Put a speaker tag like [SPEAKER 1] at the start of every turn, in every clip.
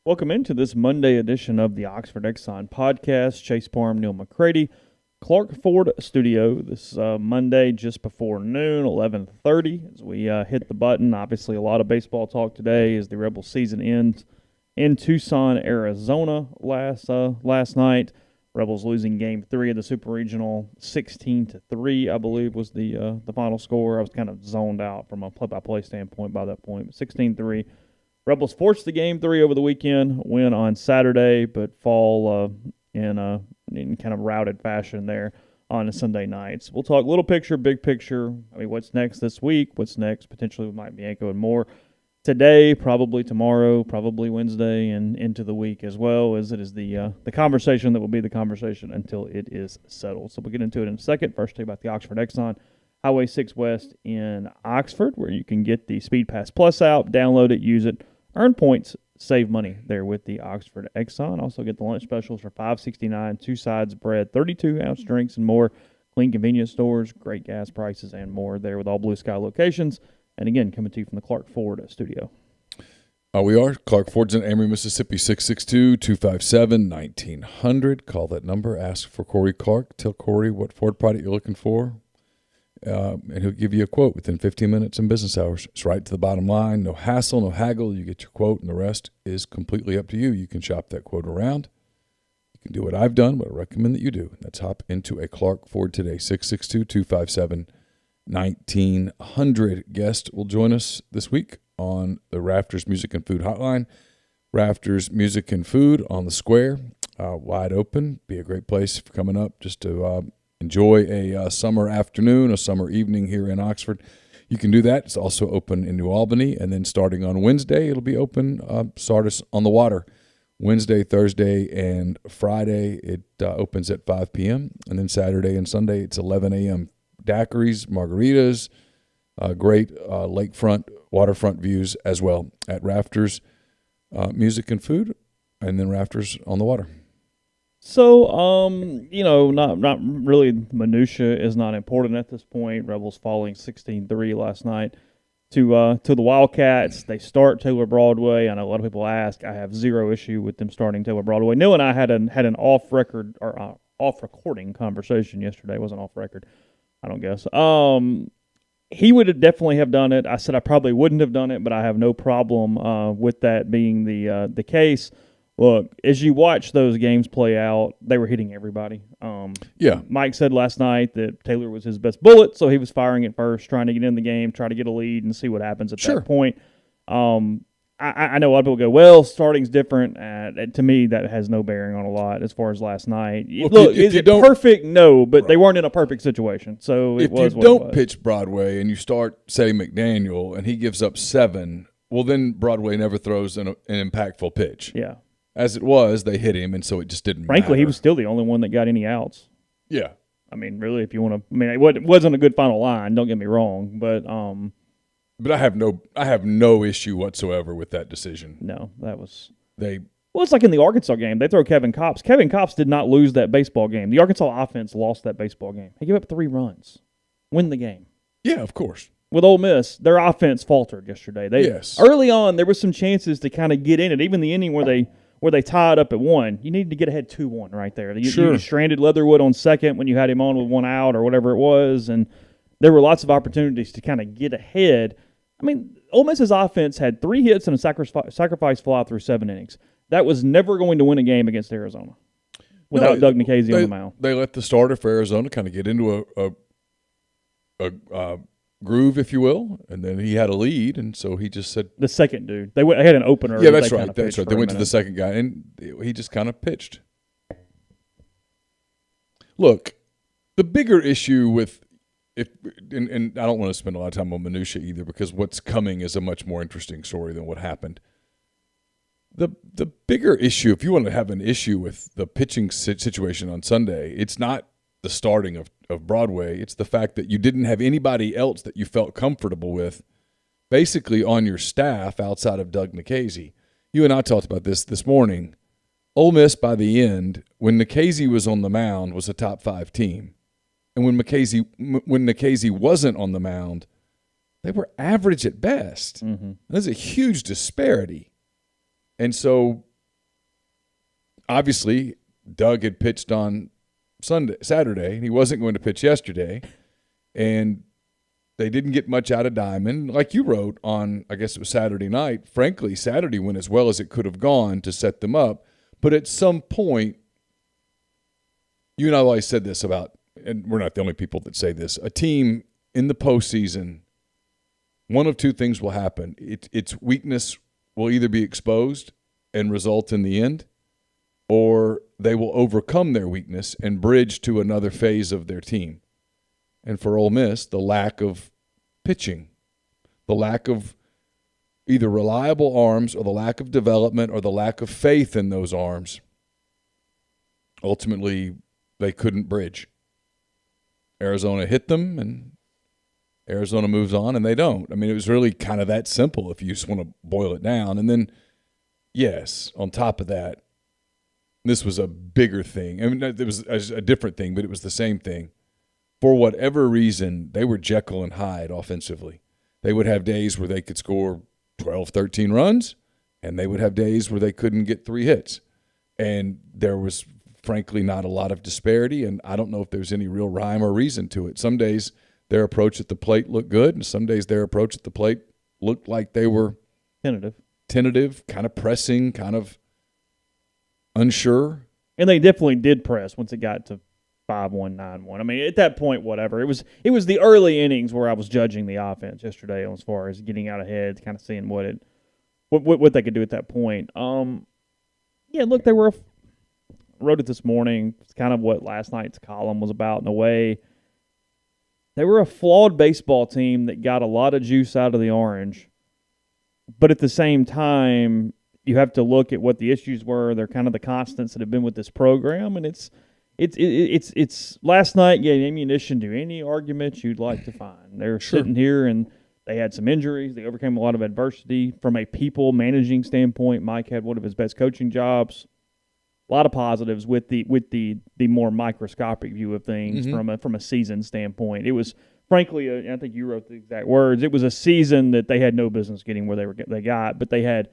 [SPEAKER 1] Welcome into this Monday edition of the Oxford Exxon Podcast. Chase Parham, Neal, McCready, Clark Ford Studio. This Monday just before noon, 11:30, as we hit the button. Obviously, a lot of baseball talk today as the Rebel season ends in Tucson, Arizona last night. Rebels losing Game 3 of the Super Regional, 16-3, I believe, was the final score. I was kind of zoned out from a play-by-play standpoint by that point. 16-3. Rebels forced the Game 3 over the weekend, win on Saturday, but fall in kind of routed fashion there on Sunday nights. We'll talk little picture, big picture. I mean, what's next this week? What's next potentially with Mike Bianco and more. Today, probably tomorrow, probably Wednesday, and into the week as well, as it is the conversation that will be the conversation until it is settled. So we'll get into it in a second. First, talk about the Oxford Exxon, Highway 6 West in Oxford, where you can get the Speed Pass Plus app, download it, use it, earn points, save money there with the Oxford Exxon. Also get the lunch specials for $5.69, 2 sides bread, 32-ounce drinks, and more. Clean convenience stores, great gas prices, and more there with all Blue Sky locations. And again, coming to you from the Clark Ford studio.
[SPEAKER 2] We are. Clark Ford's in Amory, Mississippi, 662-257-1900. Call that number. Ask for Corey Clark. Tell Corey what Ford product you're looking for. And he'll give you a quote within 15 minutes in business hours. It's right to the bottom line. No hassle, no haggle. You get your quote, and the rest is completely up to you. You can shop that quote around. You can do what I've done, what I recommend that you do. Let's hop into a Clark Ford today, 662-257-1900. Guest will join us this week on the Rafters Music and Food Hotline. Rafters Music and Food on the Square, wide open. Be a great place for coming up just to enjoy a summer afternoon, a summer evening here in Oxford. You can do that. It's also open in New Albany. And then starting on Wednesday, it'll be open Sardis on the Water. Wednesday, Thursday, and Friday, it opens at 5 p.m. And then Saturday and Sunday, it's 11 a.m. Daiquiris, margaritas, great lakefront, waterfront views as well at Rafters Music and Food, and then Rafters on the Water.
[SPEAKER 1] So, not really, minutia is not important at this point. Rebels falling 16-3 last night to the Wildcats. They start Taylor Broadway. I know a lot of people ask. I have zero issue with them starting Taylor Broadway. Neal and I had an off-record or off-recording conversation yesterday. It wasn't off-record, I don't guess. He would definitely have done it. I said I probably wouldn't have done it, but I have no problem with that being the case. Look, as you watch those games play out, they were hitting everybody.
[SPEAKER 2] Yeah.
[SPEAKER 1] Mike said last night that Taylor was his best bullet, so he was firing it first, trying to get in the game, try to get a lead, and see what happens at that point. I know a lot of people go, well, starting's different. To me, that has no bearing on a lot as far as last night.
[SPEAKER 2] Well,
[SPEAKER 1] look, is it perfect? No, but they weren't in a perfect situation, so it was
[SPEAKER 2] if you don't pitch Broadway and you start, say, McDaniel, and he gives up 7, well, then Broadway never throws an impactful pitch.
[SPEAKER 1] Yeah.
[SPEAKER 2] As it was, they hit him, and so it just didn't matter.
[SPEAKER 1] Frankly, he was still the only one that got any outs.
[SPEAKER 2] Yeah.
[SPEAKER 1] I mean, really, if you want to – I mean, it wasn't a good final line, don't get me wrong, but
[SPEAKER 2] I have no issue whatsoever with that decision.
[SPEAKER 1] No, that was –
[SPEAKER 2] Well,
[SPEAKER 1] it's like in the Arkansas game. They throw Kevin Kopps. Kevin Kopps did not lose that baseball game. The Arkansas offense lost that baseball game. He gave up 3 runs. Win the game.
[SPEAKER 2] Yeah, of course.
[SPEAKER 1] With Ole Miss, their offense faltered yesterday.
[SPEAKER 2] Yes.
[SPEAKER 1] Early on, there were some chances to kind of get in it. Even the inning where they tied up at 1, you needed to get ahead 2-1 right there. You stranded Leatherwood on second when you had him on with 1 out or whatever it was, and there were lots of opportunities to kind of get ahead. I mean, Ole Miss's offense had 3 hits and a sacrifice fly through 7 innings. That was never going to win a game against Arizona without Doug Nikhazy on the mound.
[SPEAKER 2] They let the starter for Arizona kind of get into a groove, if you will, and then he had a lead, and so he just said
[SPEAKER 1] the second dude. They had an opener.
[SPEAKER 2] Yeah, that's right. That's right. They went to the second guy, and he just kind of pitched. Look, the bigger issue with and I don't want to spend a lot of time on minutia either, because what's coming is a much more interesting story than what happened. The bigger issue, if you want to have an issue with the pitching situation on Sunday, it's not the starting of Broadway. It's the fact that you didn't have anybody else that you felt comfortable with basically on your staff outside of Doug Nikhazy. You and I talked about this morning. Ole Miss, by the end, when Nikhazy was on the mound, was a top 5 team. And when Nikhazy wasn't on the mound, they were average at best. Mm-hmm. There's a huge disparity. And so obviously, Doug had pitched on Saturday, and he wasn't going to pitch yesterday. And they didn't get much out of Diamond. Like you wrote on, I guess it was Saturday night, frankly, Saturday went as well as it could have gone to set them up. But at some point, you and I always said this about, and we're not the only people that say this, a team in the postseason, one of two things will happen. Its weakness will either be exposed and result in the end, or they will overcome their weakness and bridge to another phase of their team. And for Ole Miss, the lack of pitching, the lack of either reliable arms or the lack of development or the lack of faith in those arms, ultimately they couldn't bridge. Arizona hit them, and Arizona moves on, and they don't. I mean, it was really kind of that simple if you just want to boil it down. And then, yes, on top of that, this was a bigger thing. I mean, it was a different thing, but it was the same thing. For whatever reason, they were Jekyll and Hyde offensively. They would have days where they could score 12, 13 runs, and they would have days where they couldn't get 3 hits. And there was, frankly, not a lot of disparity, and I don't know if there's any real rhyme or reason to it. Some days their approach at the plate looked good, and some days their approach at the plate looked like they were tentative, kind of pressing, kind of unsure.
[SPEAKER 1] And they definitely did press once it got to 5-1, 9-1. I mean, at that point, whatever. It was the early innings where I was judging the offense yesterday as far as getting out ahead, kind of seeing what they could do at that point. Yeah, look, I wrote it this morning. It's kind of what last night's column was about in a way. They were a flawed baseball team that got a lot of juice out of the orange. But at the same time, you have to look at what the issues were. They're kind of the constants that have been with this program, and it's last night gave ammunition to any argument you'd like to find. They're sitting here, and they had some injuries. They overcame a lot of adversity. From a people managing standpoint, Mike had one of his best coaching jobs. A lot of positives with the more microscopic view of things from a season standpoint. It was, frankly, I think you wrote the exact words. It was a season that they had no business getting where they got, but they had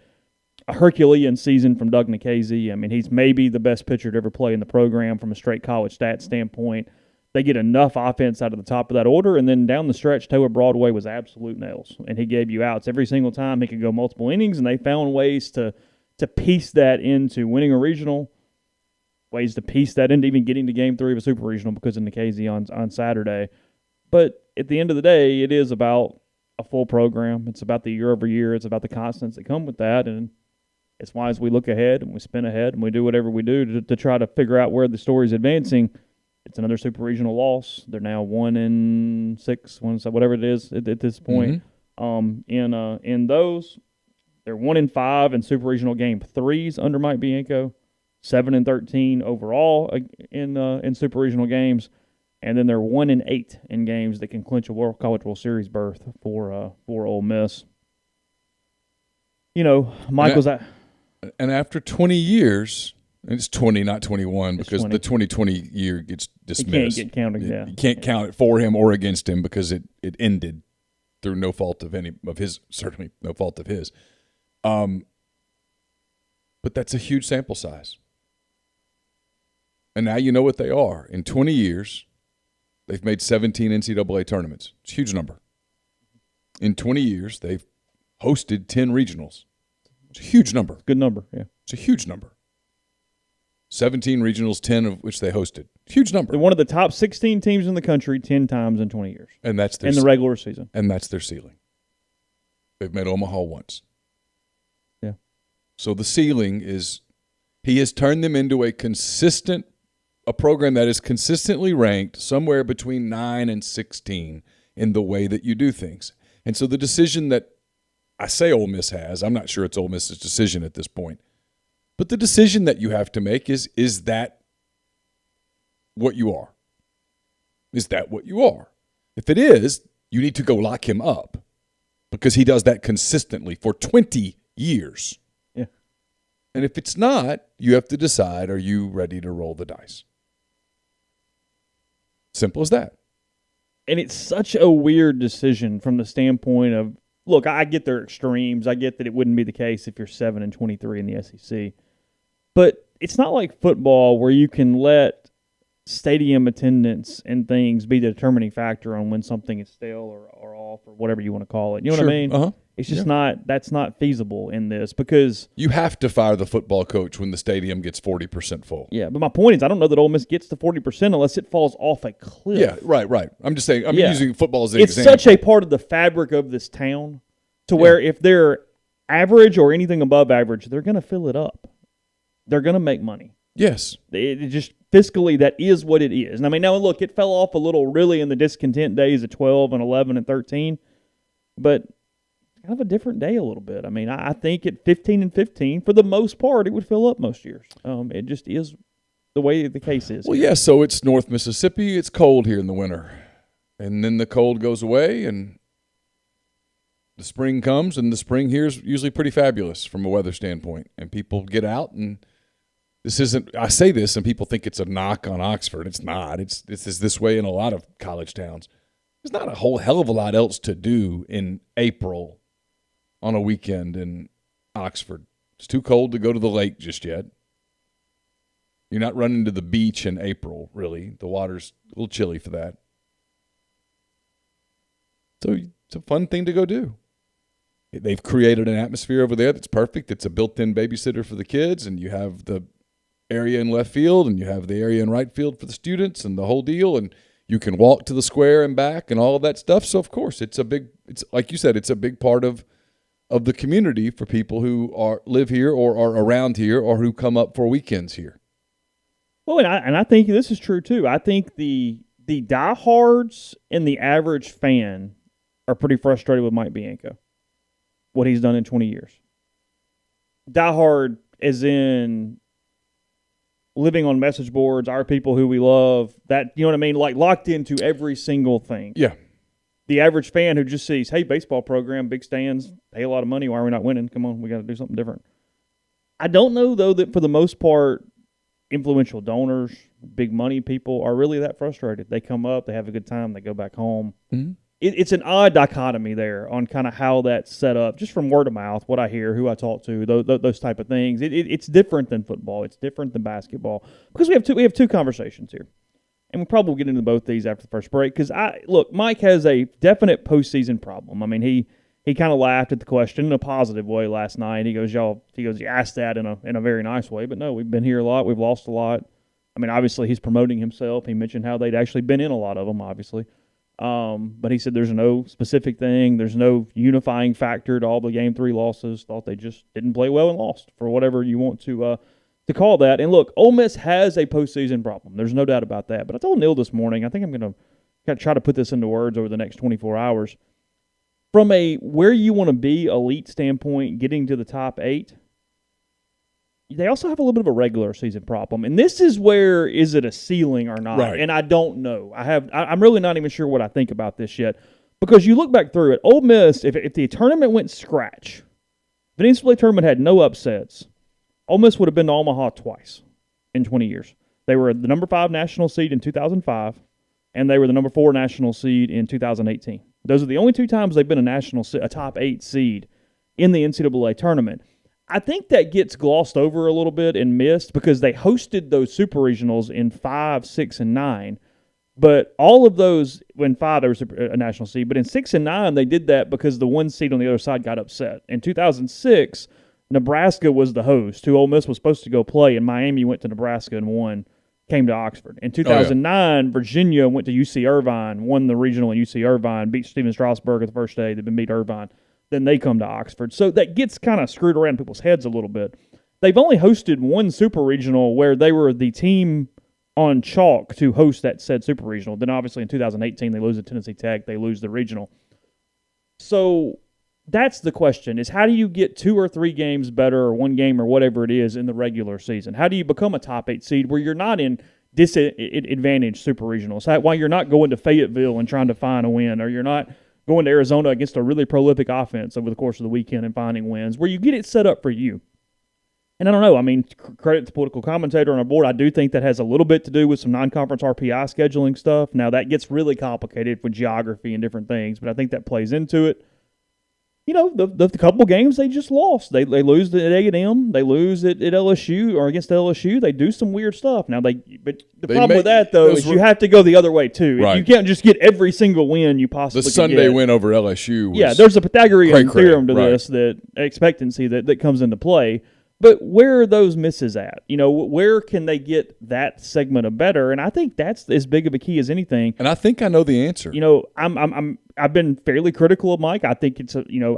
[SPEAKER 1] a Herculean season from Doug Nikhazy. I mean, he's maybe the best pitcher to ever play in the program from a straight college stats standpoint. They get enough offense out of the top of that order, and then down the stretch, Taylor Broadway was absolute nails, and he gave you outs every single time. He could go multiple innings, and they found ways to piece that into winning a regional, ways to piece that into even getting to Game 3 of a Super Regional because of Nikhazy on Saturday. But at the end of the day, it is about a full program. It's about the year-over-year. It's about the constants that come with that, and it's why as we look ahead and we spin ahead and we do whatever we do to try to figure out where the story's advancing, it's another Super Regional loss. They're now 1-6, whatever it is at this point. In those, they're 1-5 in Super Regional Game 3s under Mike Bianco, 7-13 overall in Super Regional games, and then they're 1-8 in games that can clinch a College World Series berth for Ole Miss. You know, Mike was at.
[SPEAKER 2] And after 20 years, and it's 20, not 21, because 20. The 2020 year gets dismissed.
[SPEAKER 1] You can't get counted,
[SPEAKER 2] You can't count it for him or against him because it ended through no fault of any of his, certainly no fault of his. But that's a huge sample size. And now you know what they are. In 20 years, they've made 17 NCAA tournaments. It's a huge number. In 20 years, they've hosted 10 regionals. It's a huge number.
[SPEAKER 1] Good number, yeah.
[SPEAKER 2] It's a huge number. 17 regionals, 10 of which they hosted. Huge number.
[SPEAKER 1] They're one of the top 16 teams in the country 10 times in 20 years.
[SPEAKER 2] And that's their
[SPEAKER 1] in the regular season.
[SPEAKER 2] And that's their ceiling. They've made Omaha once.
[SPEAKER 1] Yeah.
[SPEAKER 2] So the ceiling is he has turned them into a program that is consistently ranked somewhere between 9 and 16 in the way that you do things. And so the decision that I say Ole Miss has, I'm not sure it's Ole Miss's decision at this point, but the decision that you have to make is that what you are? Is that what you are? If it is, you need to go lock him up because he does that consistently for 20 years.
[SPEAKER 1] Yeah.
[SPEAKER 2] And if it's not, you have to decide, are you ready to roll the dice? Simple as that.
[SPEAKER 1] And it's such a weird decision from the standpoint of, look, I get their extremes. I get that it wouldn't be the case if you're 7-23 in the SEC. But it's not like football where you can let stadium attendance and things be the determining factor on when something is stale or off or whatever you want to call it. You know what I mean?
[SPEAKER 2] Uh-huh.
[SPEAKER 1] It's just that's not feasible in this because
[SPEAKER 2] you have to fire the football coach when the stadium gets 40% full.
[SPEAKER 1] Yeah, but my point is I don't know that Ole Miss gets to 40% unless it falls off a cliff.
[SPEAKER 2] Yeah, right. I'm just saying, using football as an
[SPEAKER 1] example. It's such a part of the fabric of this town to where if they're average or anything above average, they're going to fill it up. They're going to make money.
[SPEAKER 2] Yes.
[SPEAKER 1] It just fiscally, that is what it is. And I mean, now look, it fell off a little really in the discontent days of 12 and 11 and 13, but kind of a different day a little bit. I mean, I think at 15 and 15, for the most part, it would fill up most years. It just is the way the case is.
[SPEAKER 2] Well, yeah, so it's North Mississippi. It's cold here in the winter. And then the cold goes away, and the spring comes, and the spring here is usually pretty fabulous from a weather standpoint. And people get out, and this isn't – I say this, and people think it's a knock on Oxford. It's not. It's this way in a lot of college towns. There's not a whole hell of a lot else to do in April on a weekend in Oxford. It's too cold to go to the lake just yet. You're not running to the beach in April, really. The water's a little chilly for that. So it's a fun thing to go do. They've created an atmosphere over there that's perfect. It's a built-in babysitter for the kids, and you have the area in left field, and you have the area in right field for the students, and the whole deal, and you can walk to the square and back and all of that stuff. So, of course, it's like you said, it's a big part of the community for people who live here or are around here or who come up for weekends here.
[SPEAKER 1] Well, and I think this is true, too. I think the diehards and the average fan are pretty frustrated with Mike Bianco, what he's done in 20 years. Diehard as in living on message boards, our people who we love, that, you know what I mean? Like locked into every single thing.
[SPEAKER 2] Yeah.
[SPEAKER 1] The average fan who just sees, hey, baseball program, big stands, pay a lot of money, why are we not winning? Come on, we got to do something different. I don't know, though, that for the most part, influential donors, big money people are really that frustrated. They come up, they have a good time, they go back home.
[SPEAKER 2] Mm-hmm.
[SPEAKER 1] It's an odd dichotomy there on kind of how that's set up, just from word of mouth, what I hear, who I talk to, those type of things. It's different than football. It's different than basketball because we have two conversations here. And we'll probably get into both these after the first break because, Mike has a definite postseason problem. I mean, he kind of laughed at the question in a positive way last night. He goes, you asked that in a very nice way. But no, we've been here a lot. We've lost a lot. I mean, obviously, he's promoting himself. He mentioned how they'd actually been in a lot of them, obviously. But he said there's no specific thing. There's no unifying factor to all the Game 3 losses. Thought they just didn't play well and lost, for whatever you want to call that. And look, Ole Miss has a postseason problem. There's no doubt about that. But I told Neal this morning, I think I'm going to try to put this into words over the next 24 hours. From a where you want to be elite standpoint, getting to the top 8, they also have a little bit of a regular season problem. And this is where, is it a ceiling or not?
[SPEAKER 2] Right. And
[SPEAKER 1] I don't know. I'm really not even sure what I think about this yet. Because you look back through it, Ole Miss, if the tournament went scratch, if the NCAA tournament had no upsets, Ole Miss would have been to Omaha twice in 20 years. They were the number 5 national seed in 2005, and they were the number 4 national seed in 2018. Those are the only 2 times they've been a top 8 seed in the NCAA tournament. I think that gets glossed over a little bit and missed because they hosted those super regionals in 5, 6, and 9. But all of those, when 5 there was a national seed, but in 6 and 9 they did that because the 1 seed on the other side got upset. In 2006, Nebraska was the host, who Ole Miss was supposed to go play, and Miami went to Nebraska and won, came to Oxford. In 2009, Virginia went to UC Irvine, won the regional in UC Irvine, beat Steven Strasburg at the first day, they've been beat Irvine. Then they come to Oxford. So that gets kind of screwed around people's heads a little bit. They've only hosted 1 super regional where they were the team on chalk to host that said super regional. Then obviously in 2018 they lose to Tennessee Tech, they lose the regional. So that's the question, is how do you get 2 or 3 games better or 1 game or whatever it is in the regular season? How do you become a top 8 seed where you're not in disadvantaged super regionals? Why you're not going to Fayetteville and trying to find a win, or you're not going to Arizona against a really prolific offense over the course of the weekend and finding wins, where you get it set up for you. And I don't know. I mean, credit the political commentator on our board. I do think that has a little bit to do with some non-conference RPI scheduling stuff. Now, that gets really complicated with geography and different things, but I think that plays into it. the couple games they just lost. They lose at A&M. They lose at LSU or against LSU. They do some weird stuff. But the problem with that, though, is you have to go the other way, too.
[SPEAKER 2] Right.
[SPEAKER 1] You can't just get every single win you possibly
[SPEAKER 2] can get. The Sunday win over LSU was
[SPEAKER 1] there's a Pythagorean theorem to this, that expectancy that comes into play. But where are those misses at? Where can they get that segment of better? And I think that's as big of a key as anything.
[SPEAKER 2] And I think I know the answer.
[SPEAKER 1] I've been fairly critical of Mike. I think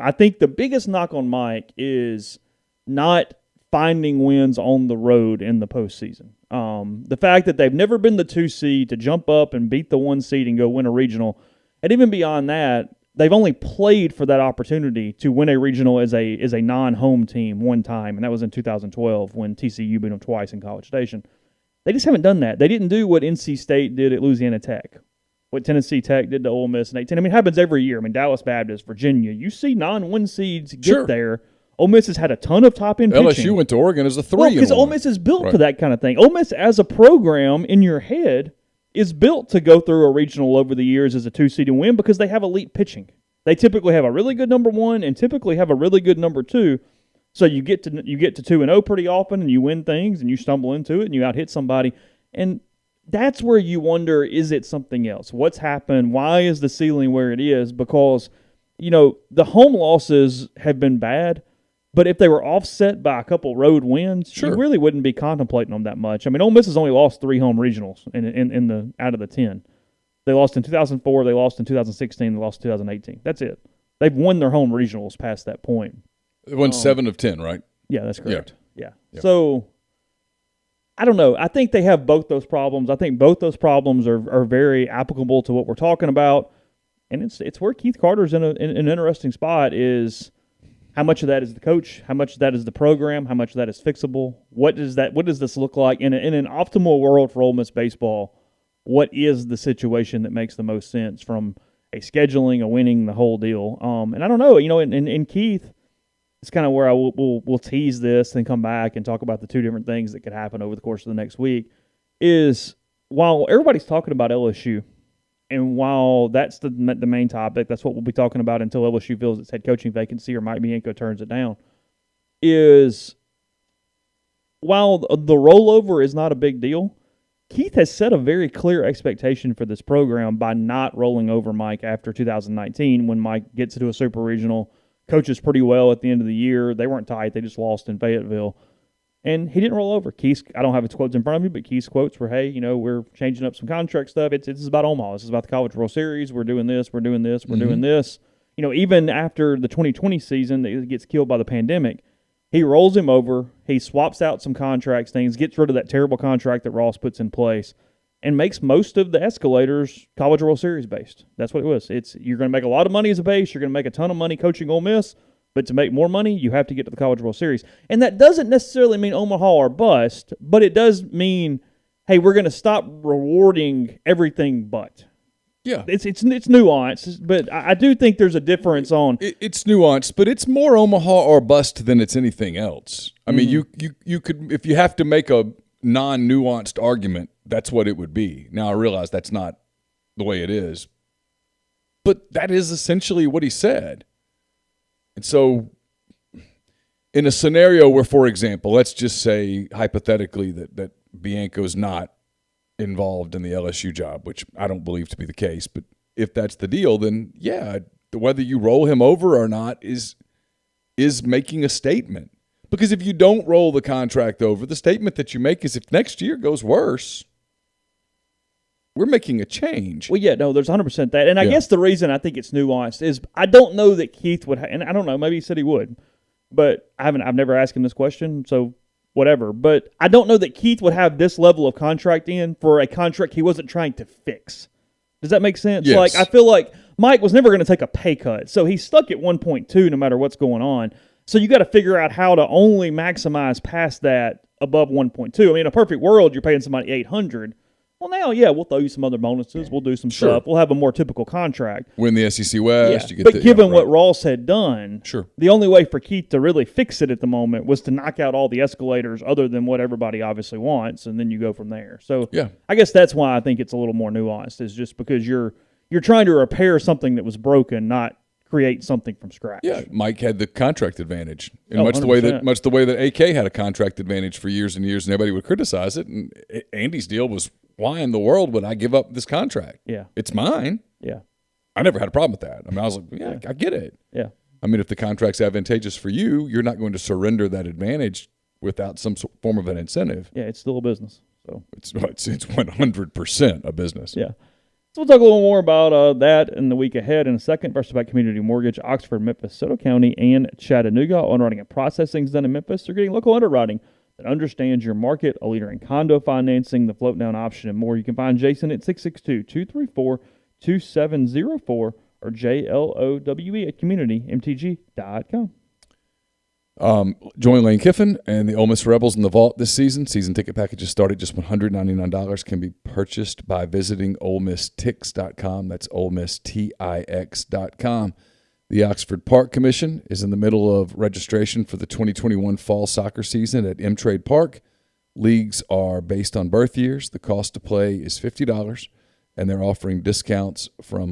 [SPEAKER 1] I think the biggest knock on Mike is not finding wins on the road in the postseason. The fact that they've never been the 2 seed to jump up and beat the 1 seed and go win a regional, and even beyond that, they've only played for that opportunity to win a regional as a non-home team one time, and that was in 2012 when TCU beat them twice in College Station. They just haven't done that. They didn't do what NC State did at Louisiana Tech, what Tennessee Tech did to Ole Miss in 18. It happens every year. Dallas Baptist, Virginia, you see non-win seeds get there. Ole Miss has had a ton of top-end pitching.
[SPEAKER 2] LSU went to Oregon as a 3.
[SPEAKER 1] Well, because Ole Miss is built for that kind of thing. Ole Miss as a program in your head is built to go through a regional over the years as a 2 seed and win because they have elite pitching. They typically have a really good number 1 and typically have a really good number 2. So you get to 2-0 pretty often, and you win things, and you stumble into it, and you out-hit somebody. And that's where you wonder, is it something else? What's happened? Why is the ceiling where it is? Because, the home losses have been bad, but if they were offset by a couple road wins, you really wouldn't be contemplating them that much. Ole Miss has only lost 3 home regionals in the out of the 10. They lost in 2004, they lost in 2016, they lost in 2018. That's it. They've won their home regionals past that point.
[SPEAKER 2] They won 7 of 10, right?
[SPEAKER 1] Yeah, that's correct. Yeah. So, I don't know. I think they have both those problems. I think both those problems are very applicable to what we're talking about. And it's where Keith Carter's in an interesting spot is how much of that is the coach, how much of that is the program, how much of that is fixable. What does this look like in an optimal world for Ole Miss baseball? What is the situation that makes the most sense from a scheduling, a winning, the whole deal? And I don't know. In Keith, it's kind of where we'll tease this and come back and talk about the 2 different things that could happen over the course of the next week. Is while everybody's talking about LSU, and while that's the main topic, that's what we'll be talking about until LSU fills its head coaching vacancy or Mike Bianco turns it down, is while the rollover is not a big deal, Keith has set a very clear expectation for this program by not rolling over Mike after 2019 when Mike gets to a super regional, coaches pretty well at the end of the year. They weren't tight. They just lost in Fayetteville. And he didn't roll over. Keith, I don't have his quotes in front of me, but Keith's quotes were, hey, we're changing up some contract stuff. This is about Omaha. This is about the College World Series. We're doing this. We're doing this. We're doing this. Even after the 2020 season that gets killed by the pandemic, he rolls him over. He swaps out some contracts, things, gets rid of that terrible contract that Ross puts in place, and makes most of the escalators College World Series based. That's what it was. You're going to make a lot of money as a base. You're going to make a ton of money coaching Ole Miss. But to make more money, you have to get to the College World Series. And that doesn't necessarily mean Omaha or bust, but it does mean, hey, we're going to stop rewarding everything but.
[SPEAKER 2] Yeah.
[SPEAKER 1] It's nuanced, but I do think there's a difference on.
[SPEAKER 2] It's nuanced, but it's more Omaha or bust than it's anything else. I mean, you could, if you have to make a non-nuanced argument, that's what it would be. Now, I realize that's not the way it is, but that is essentially what he said. And so in a scenario where, for example, let's just say hypothetically that Bianco's not involved in the LSU job, which I don't believe to be the case, but if that's the deal, then yeah, whether you roll him over or not is making a statement. Because if you don't roll the contract over, the statement that you make is if next year goes worse, we're making a change.
[SPEAKER 1] Well, yeah, no, there's 100% that. And I guess the reason I think it's nuanced is I don't know that Keith would, and I don't know, maybe he said he would, but I've never asked him this question, so whatever. But I don't know that Keith would have this level of contract in for a contract he wasn't trying to fix. Does that make sense?
[SPEAKER 2] Yes.
[SPEAKER 1] Like, I feel like Mike was never going to take a pay cut, so he's stuck at 1.2 no matter what's going on. So you got to figure out how to only maximize past that above 1.2. I mean, in a perfect world, you're paying somebody $800. Well, now, yeah, we'll throw you some other bonuses. We'll do some stuff. We'll have a more typical contract.
[SPEAKER 2] Win the SEC West.
[SPEAKER 1] Yeah. But given what Ross had done,
[SPEAKER 2] sure,
[SPEAKER 1] the only way for Keith to really fix it at the moment was to knock out all the escalators other than what everybody obviously wants, and then you go from there. So
[SPEAKER 2] yeah,
[SPEAKER 1] I guess that's why I think it's a little more nuanced, is just because you're trying to repair something that was broken, not create something from scratch.
[SPEAKER 2] Yeah, Mike had the contract advantage, and
[SPEAKER 1] Oh,
[SPEAKER 2] much the way
[SPEAKER 1] 100%.
[SPEAKER 2] that AK had a contract advantage for years and years, and everybody would criticize it. And Andy's deal was, why in the world would I give up this contract?
[SPEAKER 1] Yeah.
[SPEAKER 2] It's mine.
[SPEAKER 1] Yeah.
[SPEAKER 2] I never had a problem with that. I mean, I was like, yeah, I get it.
[SPEAKER 1] Yeah.
[SPEAKER 2] I mean, if the contract's advantageous for you, you're not going to surrender that advantage without some form of an incentive.
[SPEAKER 1] Yeah, it's still a business. So
[SPEAKER 2] It's 100% a business.
[SPEAKER 1] yeah. So we'll talk a little more about that in the week ahead. In a second, first about Community Mortgage, Oxford, Memphis, Soto County, and Chattanooga. Underwriting and processing is done in Memphis. They're getting local underwriting that understands your market, a leader in condo financing, the float down option, and more. You can find Jason at 662-234-2704 or JLOWE at communitymtg.com.
[SPEAKER 2] Join Lane Kiffin and the Ole Miss Rebels in the vault this season. Season ticket packages start at just $199. Can be purchased by visiting OleMissTix.com. That's OleMissTix.com. The Oxford Park Commission is in the middle of registration for the 2021 fall soccer season at M-Trade Park. Leagues are based on birth years. The cost to play is $50, and they're offering discounts for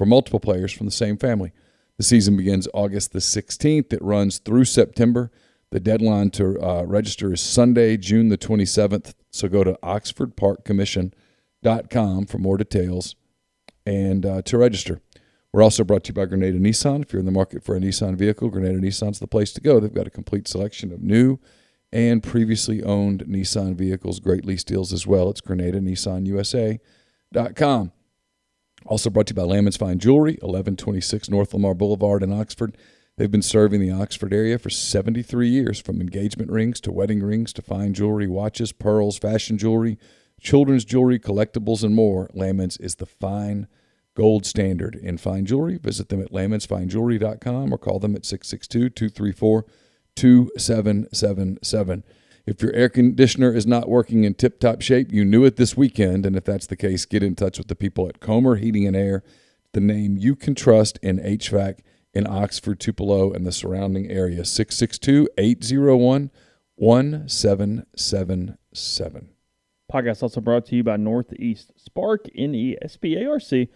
[SPEAKER 2] multiple players from the same family. The season begins August the 16th. It runs through September. The deadline to register is Sunday, June the 27th. So go to oxfordparkcommission.com for more details and to register. We're also brought to you by Grenada Nissan. If you're in the market for a Nissan vehicle, Grenada Nissan's the place to go. They've got a complete selection of new and previously owned Nissan vehicles, great lease deals as well. It's GrenadaNissanUSA.com. Also brought to you by Lammon's Fine Jewelry, 1126 North Lamar Boulevard in Oxford. They've been serving the Oxford area for 73 years, from engagement rings to wedding rings to fine jewelry, watches, pearls, fashion jewelry, children's jewelry, collectibles, and more. Lammon's is the fine gold standard in fine jewelry. Visit them at lammonsfinejewelry.com or call them at 662-234-2777. If your air conditioner is not working in tip-top shape, you knew it this weekend, and if that's the case, get in touch with the people at Comer Heating and Air, the name you can trust in HVAC in Oxford, Tupelo, and the surrounding area. 662-801-1777.
[SPEAKER 1] Podcast also brought to you by Northeast Spark, NESPARC.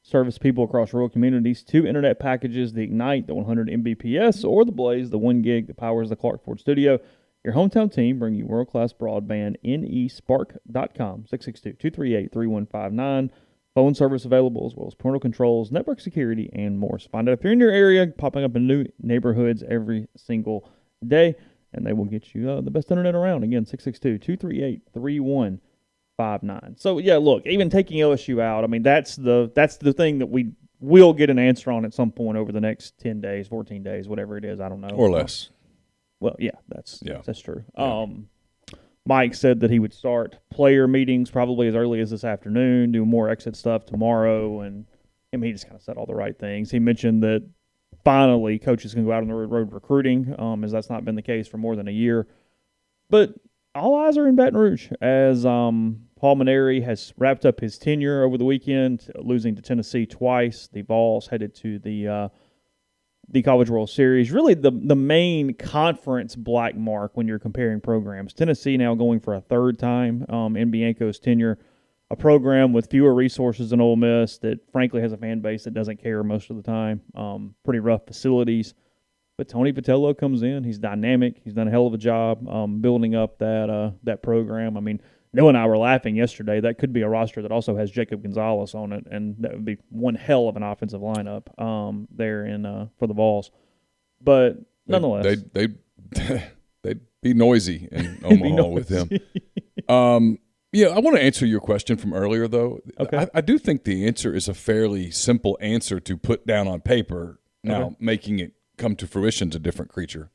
[SPEAKER 1] Service people across rural communities. 2 internet packages, the Ignite, the 100 Mbps, or the Blaze, the 1 gig that powers the Clark Ford studio. Your hometown team bring you world-class broadband, nespark.com, 662-238-3159. Phone service available, as well as parental controls, network security, and more. So find out if you're in your area, popping up in new neighborhoods every single day, and they will get you the best internet around. Again, 662-238-3159. So, yeah, look, even taking LSU out, I mean, that's the thing that we will get an answer on at some point over the next 10 days, 14 days, whatever it is. I don't know.
[SPEAKER 2] Or less.
[SPEAKER 1] Well, yeah, that's true.
[SPEAKER 2] Yeah.
[SPEAKER 1] Mike said that he would start player meetings probably as early as this afternoon, do more exit stuff tomorrow, and I mean, he just kind of said all the right things. He mentioned that finally coaches can go out on the road recruiting, as that's not been the case for more than a year. But all eyes are in Baton Rouge as Paul Maneri has wrapped up his tenure over the weekend, losing to Tennessee twice. The Vols headed to the College World Series, really the main conference black mark when you're comparing programs. Tennessee now going for a third time in Bianco's tenure, a program with fewer resources than Ole Miss that frankly has a fan base that doesn't care most of the time. Pretty rough facilities. But Tony Vitello comes in. He's dynamic. He's done a hell of a job building up that program. I mean, Neal and I were laughing yesterday. That could be a roster that also has Jacob Gonzalez on it, and that would be one hell of an offensive lineup there for the Vols. But nonetheless,
[SPEAKER 2] they'd be noisy in Omaha with him. Yeah, I want to answer your question from earlier, though.
[SPEAKER 1] Okay.
[SPEAKER 2] I do think the answer is a fairly simple answer to put down on paper. Now,
[SPEAKER 1] Okay.
[SPEAKER 2] making it come to fruition is a different creature.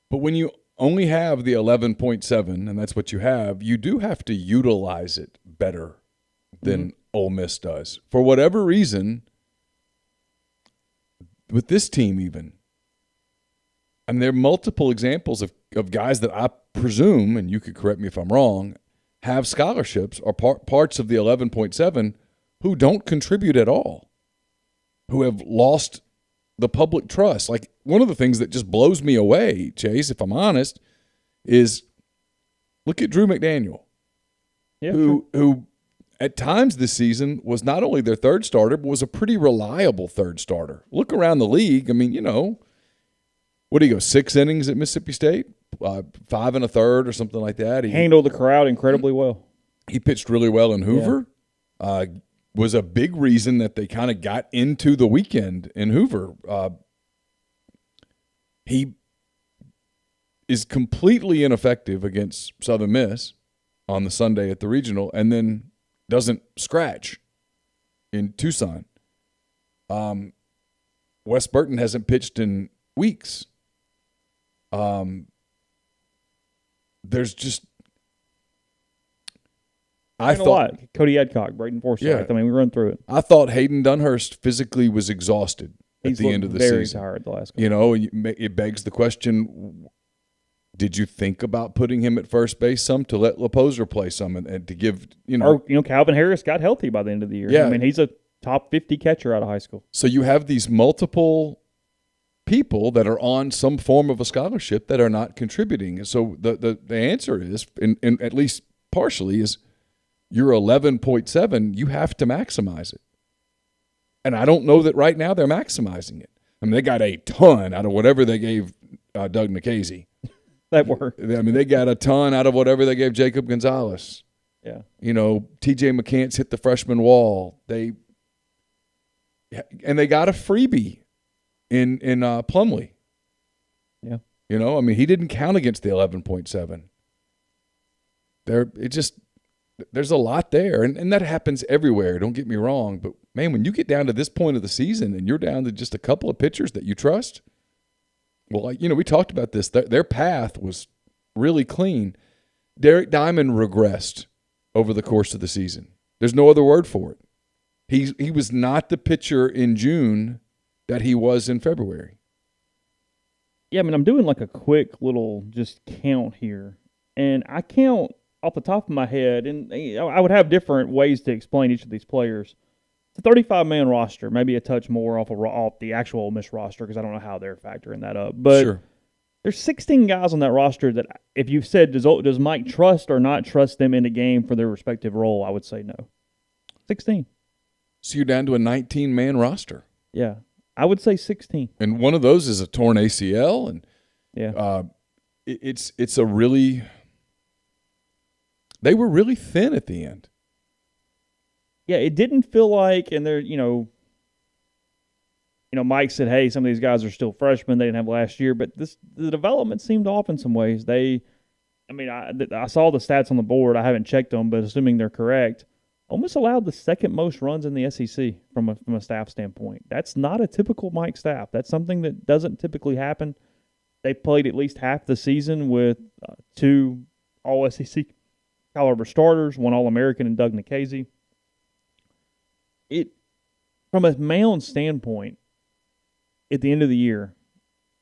[SPEAKER 2] But when you only have the 11.7, and that's what you have, you do have to utilize it better than Ole Miss does. For whatever reason, with this team even, and there are multiple examples of guys that I presume, and you could correct me if I'm wrong, have scholarships or parts of the 11.7 who don't contribute at all, who have lost the public trust. Like, one of the things that just blows me away, Chase, if I'm honest, is look at Drew McDaniel,
[SPEAKER 1] yeah,
[SPEAKER 2] who at times this season was not only their third starter, but was a pretty reliable third starter. Look around the league. I mean, what do you go, 6 innings at Mississippi State? 5 1/3 or something like that. He
[SPEAKER 1] handled the crowd incredibly well.
[SPEAKER 2] He pitched really well in Hoover. Was a big reason that they kind of got into the weekend in Hoover. He is completely ineffective against Southern Miss on the Sunday at the regional, and then doesn't scratch in Tucson. Wes Burton hasn't pitched in weeks. There's just I thought
[SPEAKER 1] Cody Adcock, Braden Forsythe.
[SPEAKER 2] Yeah.
[SPEAKER 1] I mean, we run through it.
[SPEAKER 2] I thought Hayden Dunhurst physically was exhausted at
[SPEAKER 1] He's
[SPEAKER 2] the end of the
[SPEAKER 1] very
[SPEAKER 2] season.
[SPEAKER 1] tired the last couple.
[SPEAKER 2] It begs the question: did you think about putting him at first base some to let LaPoser play some and to give
[SPEAKER 1] Or Calvin Harris got healthy by the end of the year.
[SPEAKER 2] Yeah.
[SPEAKER 1] I mean, he's a top 50 catcher out of high school.
[SPEAKER 2] So you have these multiple people that are on some form of a scholarship that are not contributing. So the answer is, in at least partially, is your 11.7, you have to maximize it. And I don't know that right now they're maximizing it. I mean, they got a ton out of whatever they gave Doug Nikhazy.
[SPEAKER 1] That worked.
[SPEAKER 2] I mean, they got a ton out of whatever they gave Jacob Gonzalez.
[SPEAKER 1] Yeah.
[SPEAKER 2] T.J. McCants hit the freshman wall. And they got a freebie in Plumlee.
[SPEAKER 1] Yeah.
[SPEAKER 2] I mean, he didn't count against the 11.7. There's a lot there, and that happens everywhere. Don't get me wrong, but man, when you get down to this point of the season and you're down to just a couple of pitchers that you trust, well, we talked about this. Their path was really clean. Derek Diamond regressed over the course of the season. There's no other word for it. He was not the pitcher in June that he was in February.
[SPEAKER 1] Yeah, I mean, I'm doing like a quick little just count here, and I count off the top of my head, and I would have different ways to explain each of these players. It's a 35-man roster, maybe a touch more off the actual Ole Miss roster because I don't know how they're factoring that up. But
[SPEAKER 2] Sure.
[SPEAKER 1] There's 16 guys on that roster that if you said, does Mike trust or not trust them in a game for their respective role, I would say no. 16.
[SPEAKER 2] So you're down to a 19-man roster.
[SPEAKER 1] Yeah, I would say 16.
[SPEAKER 2] And one of those is a torn ACL, and it's a really – they were really thin at the end.
[SPEAKER 1] Yeah, it didn't feel like, and they're, Mike said, hey, some of these guys are still freshmen. They didn't have last year, but the development seemed off in some ways. I saw the stats on the board. I haven't checked them, but assuming they're correct, almost allowed the second most runs in the SEC from a staff standpoint. That's not a typical Mike staff. That's something that doesn't typically happen. They played at least half the season with 2 All-SEC caliber starters, 1 All-American and Doug Nikhazy. From a mound standpoint, at the end of the year,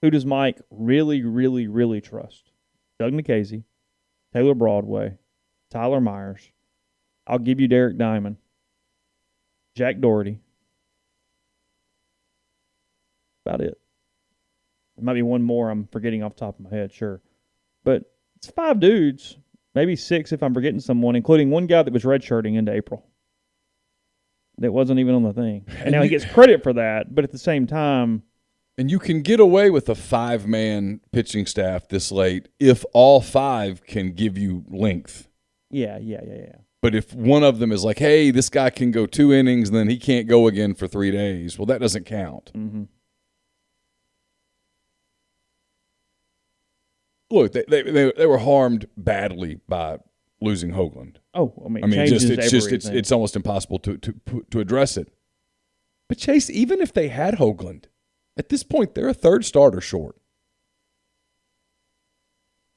[SPEAKER 1] who does Mike really, really, really trust? Doug Nikhazy, Taylor Broadway, Tyler Myers. I'll give you Derek Diamond, Jack Doherty. About it. There might be one more I'm forgetting off the top of my head, sure. But it's 5 dudes, maybe 6 if I'm forgetting someone, including one guy that was redshirting into April. That wasn't even on the thing. And now he gets credit for that, but at the same time.
[SPEAKER 2] And you can get away with a 5-man pitching staff this late if all 5 can give you length.
[SPEAKER 1] Yeah.
[SPEAKER 2] But if one of them is like, hey, this guy can go 2 innings and then he can't go again for 3 days, well, that doesn't count.
[SPEAKER 1] Mm-hmm.
[SPEAKER 2] Look, they were harmed badly by losing Hoagland.
[SPEAKER 1] Oh, I mean,
[SPEAKER 2] it's almost impossible to address it. But Chase, even if they had Hoagland, at this point they're a third starter short.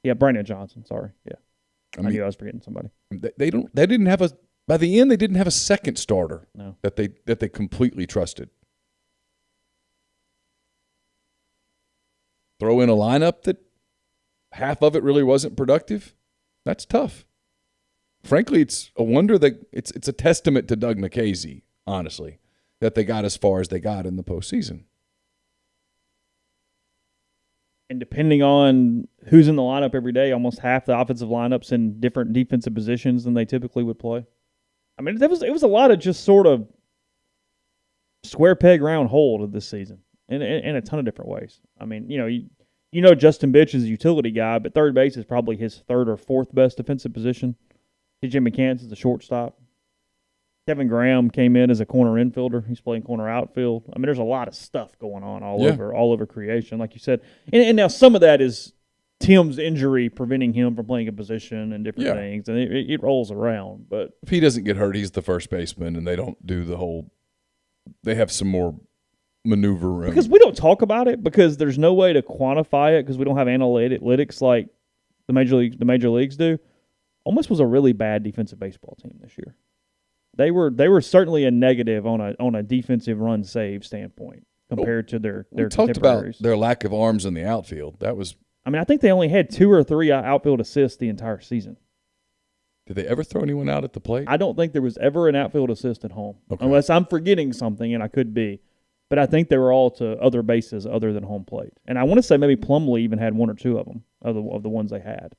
[SPEAKER 1] Yeah, Brandon Johnson. Sorry, yeah, I knew I was forgetting somebody.
[SPEAKER 2] By the end they didn't have a second starter.
[SPEAKER 1] No.
[SPEAKER 2] that they completely trusted. Throw in a lineup that half of it really wasn't productive. That's tough. Frankly, it's a wonder that it's a testament to Doug Nikhazy, honestly, that they got as far as they got in the postseason.
[SPEAKER 1] And depending on who's in the lineup every day, almost half the offensive lineups in different defensive positions than they typically would play. I mean, it was a lot of just sort of square peg round hole to this season in a ton of different ways. I mean, Justin Bitch is a utility guy, but third base is probably his third or fourth best defensive position. TJ McCants is a shortstop. Kevin Graham came in as a corner infielder. He's playing corner outfield. I mean, there's a lot of stuff going on all over creation, like you said. And now some of that is Tim's injury preventing him from playing a position and different things, and it rolls around. But
[SPEAKER 2] if he doesn't get hurt, he's the first baseman, and they don't do the whole. They have some more maneuver room
[SPEAKER 1] because we don't talk about it because there's no way to quantify it because we don't have analytics like the major leagues do. Ole Miss was a really bad defensive baseball team this year. They were certainly a negative on a defensive run save standpoint compared to their
[SPEAKER 2] we talked about their lack of arms in the outfield. That was.
[SPEAKER 1] I mean, I think they only had 2 or 3 outfield assists the entire season.
[SPEAKER 2] Did they ever throw anyone out at the plate?
[SPEAKER 1] I don't think there was ever an outfield assist at home, unless I'm forgetting something, and I could be. But I think they were all to other bases other than home plate. And I want to say maybe Plumlee even had 1 or 2 of them of the ones they had.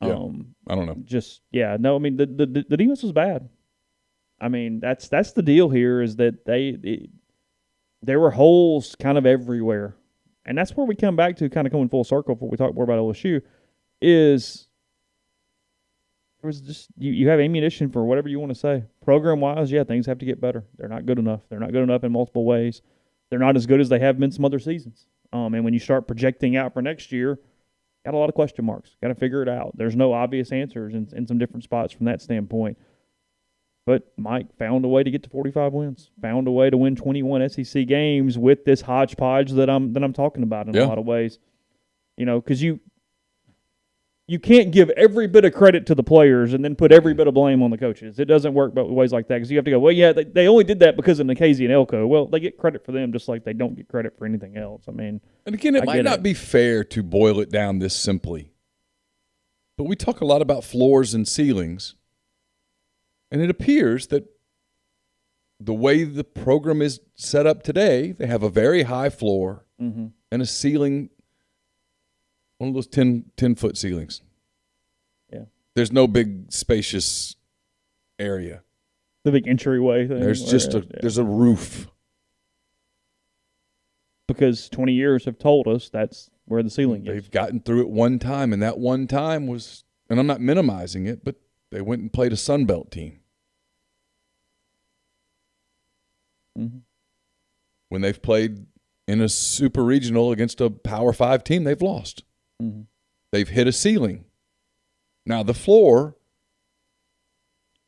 [SPEAKER 2] Yeah, I don't know.
[SPEAKER 1] No. I mean, the defense was bad. I mean, that's the deal here is that there were holes kind of everywhere. And that's where we come back to kind of coming full circle before we talk more about LSU is there was just you have ammunition for whatever you want to say. Program-wise, things have to get better. They're not good enough. They're not good enough in multiple ways. They're not as good as they have been some other seasons. And when you start projecting out for next year, got a lot of question marks. Got to figure it out. There's no obvious answers in some different spots from that standpoint. But Mike found a way to get to 45 wins, found a way to win 21 SEC games with this hodgepodge that I'm talking about in a lot of ways. Because you can't give every bit of credit to the players and then put every bit of blame on the coaches. It doesn't work both ways like that because you have to go, they only did that because of Nikhazy and Elko. Well, they get credit for them just like they don't get credit for anything else. I mean,
[SPEAKER 2] and again, it might not be fair to boil it down this simply, but we talk a lot about floors and ceilings. And it appears that the way the program is set up today, they have a very high floor and a ceiling, one of those 10-foot ceilings.
[SPEAKER 1] Yeah.
[SPEAKER 2] There's no big spacious area.
[SPEAKER 1] The big entryway thing.
[SPEAKER 2] There's a roof.
[SPEAKER 1] Because 20 years have told us that's where the ceiling is.
[SPEAKER 2] They've gotten through it one time, and that one time was, and I'm not minimizing it, but they went and played a Sun Belt team.
[SPEAKER 1] Mm-hmm.
[SPEAKER 2] When they've played in a Super Regional against a Power 5 team, they've lost.
[SPEAKER 1] Mm-hmm.
[SPEAKER 2] They've hit a ceiling. Now, the floor,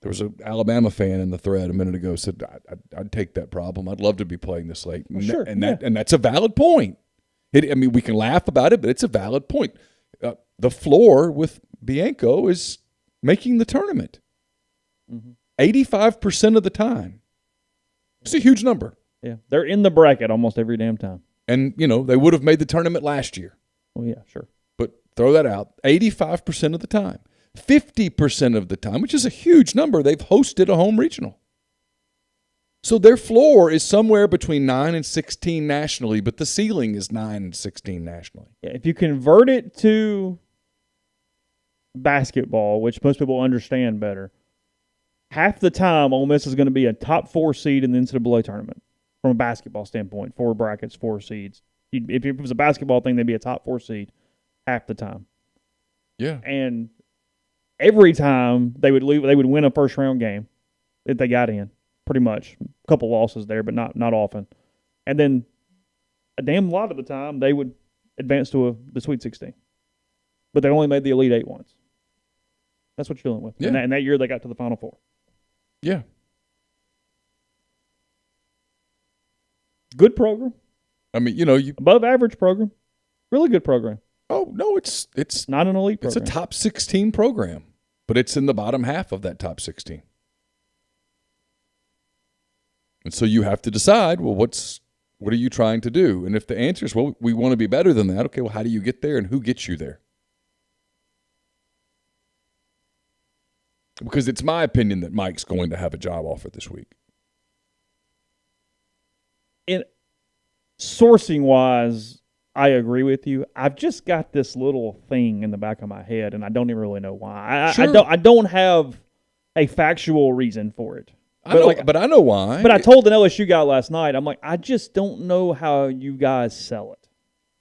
[SPEAKER 2] there was an Alabama fan in the thread a minute ago said, I'd take that problem. I'd love to be playing this late.
[SPEAKER 1] Sure,
[SPEAKER 2] and that's a valid point. We can laugh about it, but it's a valid point. The floor with Bianco is making the tournament 85% of the time. It's a huge number.
[SPEAKER 1] Yeah, they're in the bracket almost every damn time.
[SPEAKER 2] And, they would have made the tournament last year.
[SPEAKER 1] Oh, yeah, sure.
[SPEAKER 2] But throw that out. 85% of the time. 50% of the time, which is a huge number, they've hosted a home regional. So their floor is somewhere between 9 and 16 nationally, but the ceiling is 9 and 16 nationally.
[SPEAKER 1] Yeah, if you convert it to basketball, which most people understand better, half the time Ole Miss is going to be a top 4 seed in the NCAA tournament from a basketball standpoint. 4 brackets, 4 seeds. If it was a basketball thing, they'd be a top 4 seed half the time.
[SPEAKER 2] Yeah.
[SPEAKER 1] And every time they would win a first round game if they got in, pretty much. A couple losses there, but not often. And then a damn lot of the time they would advance to the Sweet 16. But they only made the Elite 8 once. That's what you're dealing with.
[SPEAKER 2] Yeah.
[SPEAKER 1] And that year they got to the Final Four.
[SPEAKER 2] Yeah.
[SPEAKER 1] Good program.
[SPEAKER 2] I mean,
[SPEAKER 1] above average program. Really good program.
[SPEAKER 2] Oh, no, it's
[SPEAKER 1] not an elite program.
[SPEAKER 2] It's a top 16 program, but it's in the bottom half of that top 16. And so you have to decide, well, what are you trying to do? And if the answer is, well, we want to be better than that, okay, well, how do you get there and who gets you there? Because it's my opinion that Mike's going to have a job offer this week.
[SPEAKER 1] In sourcing-wise, I agree with you. I've just got this little thing in the back of my head, and I don't even really know why.
[SPEAKER 2] Sure.
[SPEAKER 1] I don't have a factual reason for it.
[SPEAKER 2] I know why.
[SPEAKER 1] But I told an LSU guy last night, I'm like, I just don't know how you guys sell it.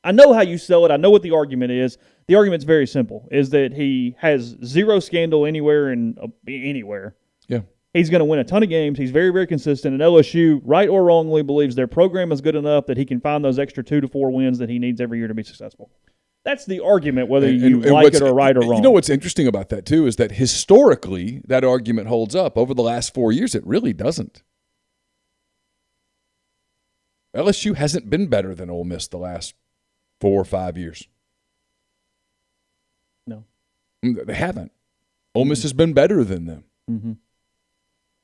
[SPEAKER 1] I know how you sell it. I know what the argument is. The argument's very simple, is that he has zero scandal anywhere.
[SPEAKER 2] Yeah.
[SPEAKER 1] He's going to win a ton of games. He's very, very consistent. And LSU, right or wrongly, believes their program is good enough that he can find those extra 2 to 4 wins that he needs every year to be successful. That's the argument, whether you like it or right or wrong.
[SPEAKER 2] You know what's interesting about that, too, is that historically that argument holds up. Over the last 4 years, it really doesn't. LSU hasn't been better than Ole Miss the last 4 or 5 years.
[SPEAKER 1] No.
[SPEAKER 2] They haven't. Ole Miss has been better than them.
[SPEAKER 1] Mm-hmm.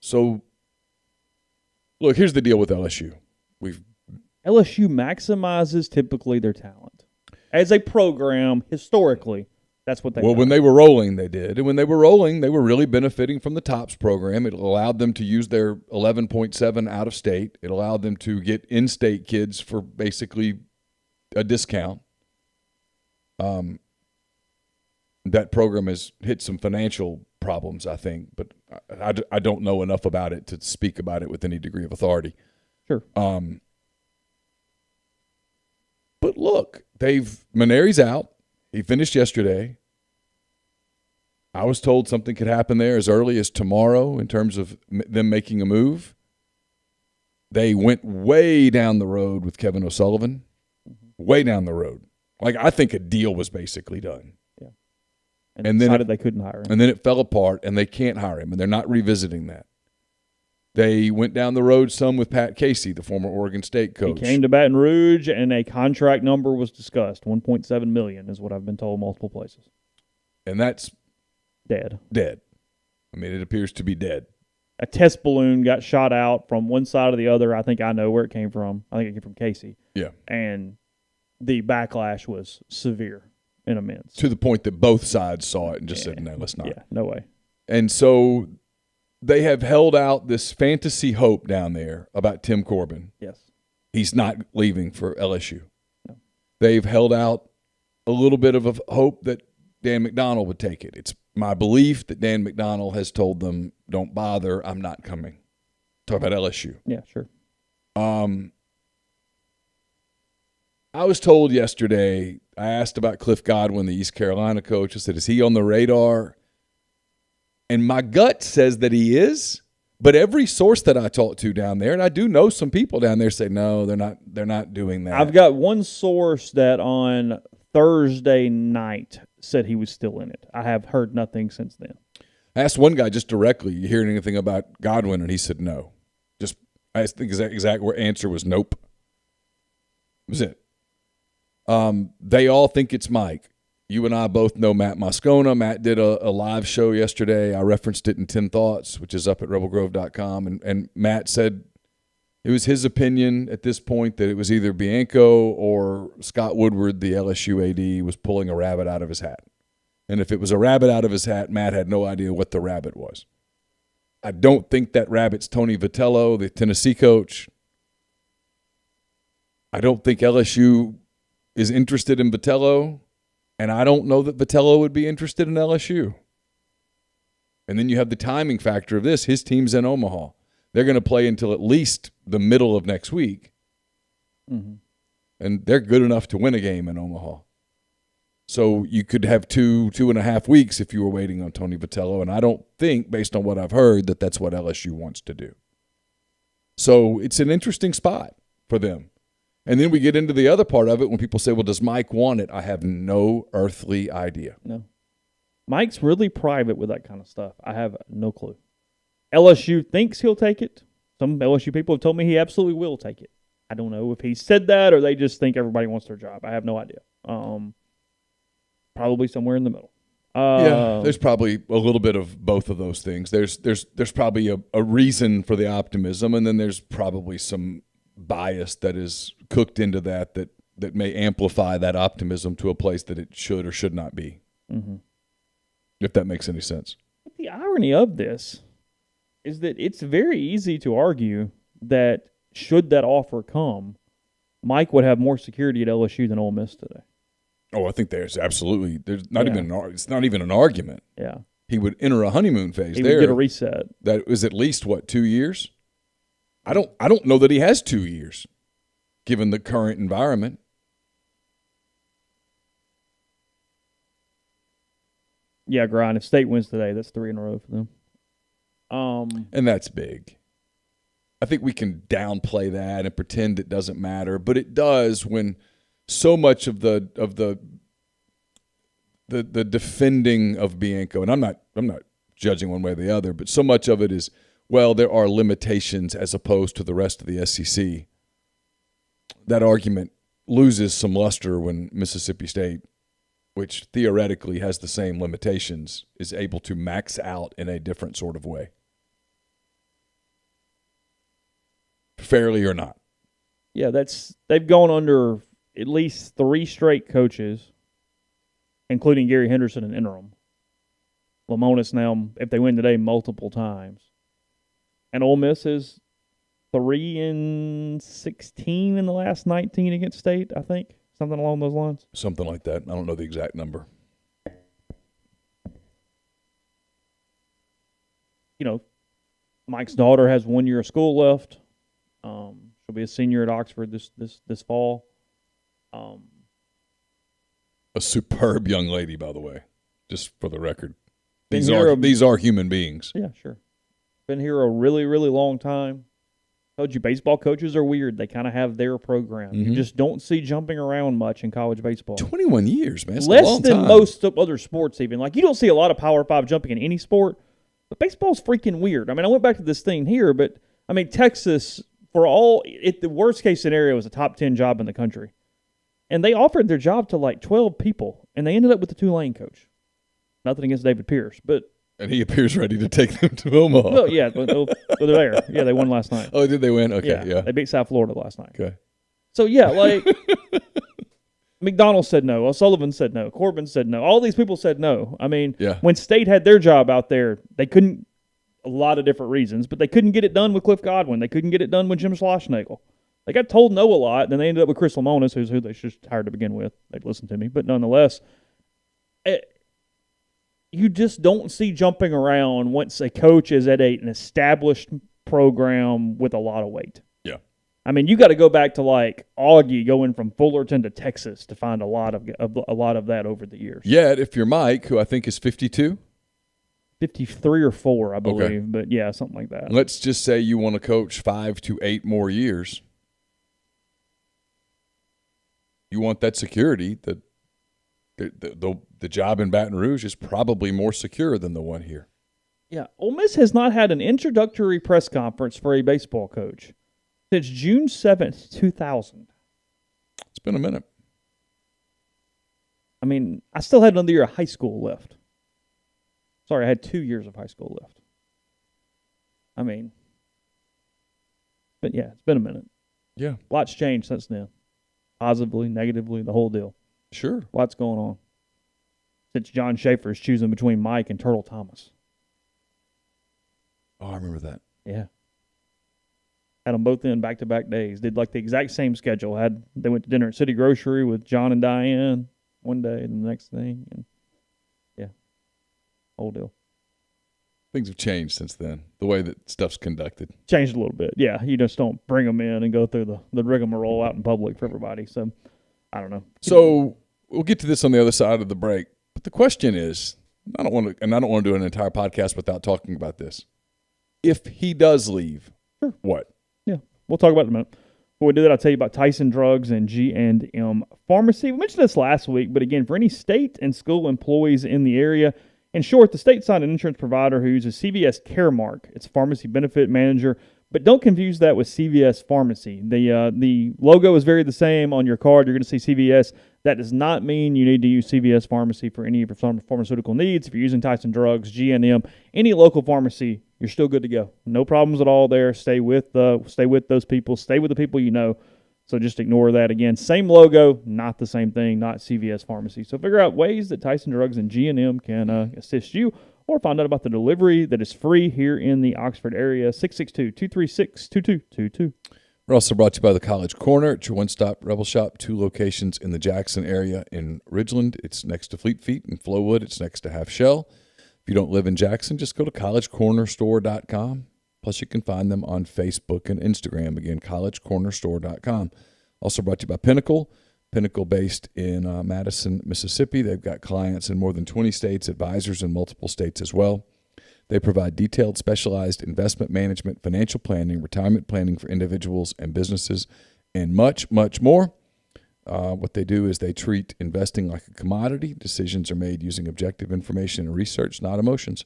[SPEAKER 2] So, look, here's the deal with LSU.
[SPEAKER 1] LSU maximizes typically their talent. As a program, historically, that's what they do.
[SPEAKER 2] Well, when they were rolling, they did. And when they were rolling, they were really benefiting from the TOPS program. It allowed them to use their 11.7 out of state. It allowed them to get in-state kids for basically a discount. That program has hit some financial problems, I think, but I don't know enough about it to speak about it with any degree of authority.
[SPEAKER 1] Sure.
[SPEAKER 2] But look, Maneri's out. He finished yesterday. I was told something could happen there as early as tomorrow in terms of them making a move. They went way down the road with Kevin O'Sullivan, way down the road. Like, I think a deal was basically done.
[SPEAKER 1] Yeah. And then decided they couldn't hire him.
[SPEAKER 2] And then it fell apart, and they can't hire him, and they're not revisiting that. They went down the road some with Pat Casey, the former Oregon State coach.
[SPEAKER 1] He came to Baton Rouge, and a contract number was discussed. $1.7 million is what I've been told multiple places.
[SPEAKER 2] And that's
[SPEAKER 1] dead.
[SPEAKER 2] I mean, it appears to be dead.
[SPEAKER 1] A test balloon got shot out from one side or the other. I think I know where it came from. I think it came from Casey.
[SPEAKER 2] Yeah.
[SPEAKER 1] And the backlash was severe and immense.
[SPEAKER 2] To the point that both sides saw it and just said, no, let's not.
[SPEAKER 1] Yeah, no way.
[SPEAKER 2] And so they have held out this fantasy hope down there about Tim Corbin.
[SPEAKER 1] Yes.
[SPEAKER 2] He's not leaving for LSU.
[SPEAKER 1] No.
[SPEAKER 2] They've held out a little bit of a hope that Dan McDonnell would take it. It's my belief that Dan McDonnell has told them, don't bother, I'm not coming. Talk about LSU.
[SPEAKER 1] Yeah, sure.
[SPEAKER 2] I was told yesterday, I asked about Cliff Godwin, the East Carolina coach. I said, is he on the radar? And my gut says that he is, but every source that I talked to down there, and I do know some people down there, say, no, they're not doing that.
[SPEAKER 1] I've got one source that on Thursday night said he was still in it. I have heard nothing since then.
[SPEAKER 2] I asked one guy just directly, you hear anything about Godwin? And he said no. I think exact answer was nope. That was it. They all think it's Mike. You and I both know Matt Moscona. Matt did a live show yesterday. I referenced it in 10 Thoughts, which is up at rebelgrove.com. And Matt said it was his opinion at this point that it was either Bianco or Scott Woodward, the LSU AD, was pulling a rabbit out of his hat. And if it was a rabbit out of his hat, Matt had no idea what the rabbit was. I don't think that rabbit's Tony Vitello, the Tennessee coach. I don't think LSU is interested in Vitello, and I don't know that Vitello would be interested in LSU. And then you have the timing factor of this. His team's in Omaha. They're going to play until at least the middle of next week.
[SPEAKER 1] Mm-hmm.
[SPEAKER 2] And they're good enough to win a game in Omaha. So you could have 2.5 weeks if you were waiting on Tony Vitello, and I don't think, based on what I've heard, that that's what LSU wants to do. So it's an interesting spot for them. And then we get into the other part of it when people say, well, does Mike want it? I have no earthly idea.
[SPEAKER 1] No. Mike's really private with that kind of stuff. I have no clue. LSU thinks he'll take it. Some LSU people have told me he absolutely will take it. I don't know if he said that or they just think everybody wants their job. I have no idea. Probably somewhere in the middle.
[SPEAKER 2] Yeah, there's probably a little bit of both of those things. There's probably a reason for the optimism, and then there's probably some bias that is cooked into that may amplify that optimism to a place that it should or should not be.
[SPEAKER 1] Mm-hmm.
[SPEAKER 2] If that makes any sense.
[SPEAKER 1] But the irony of this is that it's very easy to argue that should that offer come, Mike would have more security at LSU than Ole Miss today.
[SPEAKER 2] Oh, I think there's absolutely it's not even an argument.
[SPEAKER 1] Yeah.
[SPEAKER 2] he would enter a honeymoon phase.
[SPEAKER 1] He
[SPEAKER 2] there
[SPEAKER 1] would get a reset.
[SPEAKER 2] That was at least 2 years. I don't know that he has 2 years, given the current environment.
[SPEAKER 1] Yeah, grind. If State wins today, that's 3 in a row for them.
[SPEAKER 2] And that's big. I think we can downplay that and pretend it doesn't matter, but it does when so much of the defending of Bianco, and I'm not judging one way or the other, but so much of it is, well, there are limitations as opposed to the rest of the SEC. That argument loses some luster when Mississippi State, which theoretically has the same limitations, is able to max out in a different sort of way. Fairly or not.
[SPEAKER 1] Yeah, they've gone under at least 3 straight coaches, including Gary Henderson in interim. Lamonis now, if they win today, multiple times. And Ole Miss is 3-16 in the last 19 against State, I think. Something along those lines.
[SPEAKER 2] Something like that. I don't know the exact number.
[SPEAKER 1] You know, Mike's daughter has 1 year of school left. She'll be a senior at Oxford this fall.
[SPEAKER 2] A superb young lady, by the way, just for the record. These are human beings.
[SPEAKER 1] Yeah, sure. Been here a really, really long time. Told you, baseball coaches are weird. They kind of have their program.
[SPEAKER 2] Mm-hmm.
[SPEAKER 1] You just don't see jumping around much in college baseball.
[SPEAKER 2] 21 years, man. It's a
[SPEAKER 1] Less
[SPEAKER 2] long
[SPEAKER 1] than
[SPEAKER 2] time.
[SPEAKER 1] most other sports even. Like, you don't see a lot of Power 5 jumping in any sport, but baseball's freaking weird. I mean, I went back to this thing here, but, I mean, Texas, the worst-case scenario is a top 10 job in the country. And they offered their job to, 12 people, and they ended up with the Tulane coach. Nothing against David Pierce, but...
[SPEAKER 2] And he appears ready to take them to Omaha.
[SPEAKER 1] Well, yeah, they're there. Yeah, they won last night.
[SPEAKER 2] Oh, did they win? Okay, yeah.
[SPEAKER 1] They beat South Florida last night.
[SPEAKER 2] Okay.
[SPEAKER 1] So, yeah, McDonald said no. O'Sullivan said no. Corbin said no. All these people said no. I mean, when State had their job out there, they couldn't, a lot of different reasons, but they couldn't get it done with Cliff Godwin. They couldn't get it done with Jim Schlossnagle. They got told no a lot, and then they ended up with Chris Lamonis, who they just hired to begin with. They'd listen to me. But nonetheless, you just don't see jumping around once a coach is at an established program with a lot of weight.
[SPEAKER 2] Yeah.
[SPEAKER 1] I mean, you got to go back to Augie going from Fullerton to Texas to find a lot of that over the years.
[SPEAKER 2] Yet, if you're Mike, who I think is 52,
[SPEAKER 1] 53 or 4, I believe,
[SPEAKER 2] okay.
[SPEAKER 1] But yeah, something like that.
[SPEAKER 2] Let's just say you want to coach 5 to 8 more years. You want that security. The job in Baton Rouge is probably more secure than the one here.
[SPEAKER 1] Yeah, Ole Miss has not had an introductory press conference for a baseball coach since June 7th, 2000.
[SPEAKER 2] It's been a minute.
[SPEAKER 1] I mean, I still had another year of high school left. Sorry, I had 2 years of high school left. I mean, but yeah, it's been a minute.
[SPEAKER 2] Yeah.
[SPEAKER 1] Lots changed since then. Positively, negatively, the whole deal.
[SPEAKER 2] Sure.
[SPEAKER 1] Lots going on. Since John Schaefer is choosing between Mike and Turtle Thomas.
[SPEAKER 2] Oh, I remember that.
[SPEAKER 1] Yeah. Had them both in back-to-back days. Did the exact same schedule. They went to dinner at City Grocery with John and Diane one day and the next thing. And yeah, whole deal.
[SPEAKER 2] Things have changed since then, the way that stuff's conducted.
[SPEAKER 1] Changed a little bit. Yeah, you just don't bring them in and go through the rigmarole out in public for everybody. So, I don't know.
[SPEAKER 2] So, we'll get to this on the other side of the break. But the question is, I don't want to do an entire podcast without talking about this. If he does leave,
[SPEAKER 1] sure.
[SPEAKER 2] What?
[SPEAKER 1] Yeah, we'll talk about it in a minute. Before we do that, I'll tell you about Tyson Drugs and G&M Pharmacy. We mentioned this last week, but again, for any state and school employees in the area, in short, the state signed an insurance provider who uses CVS Caremark. It's a pharmacy benefit manager, but don't confuse that with CVS Pharmacy. The logo is very the same on your card. You're going to see CVS. That does not mean you need to use CVS Pharmacy for any of your pharmaceutical needs. If you're using Tyson Drugs, G&M, any local pharmacy, you're still good to go. No problems at all there. Stay with those people. Stay with the people you know. So just ignore that again. Same logo, not the same thing, not CVS Pharmacy. So figure out ways that Tyson Drugs and G&M can assist you, or find out about the delivery that is free here in the Oxford area, 662-236-2222.
[SPEAKER 2] We're also brought to you by the College Corner. It's your one-stop Rebel Shop, 2 locations in the Jackson area in Ridgeland. It's next to Fleet Feet. In Flowwood, it's next to Half Shell. If you don't live in Jackson, just go to collegecornerstore.com. Plus, you can find them on Facebook and Instagram. Again, collegecornerstore.com. Also brought to you by Pinnacle. Pinnacle based in Madison, Mississippi. They've got clients in more than 20 states, advisors in multiple states as well. They provide detailed, specialized investment management, financial planning, retirement planning for individuals and businesses, and much, much more. What they do is they treat investing like a commodity. Decisions are made using objective information and research, not emotions.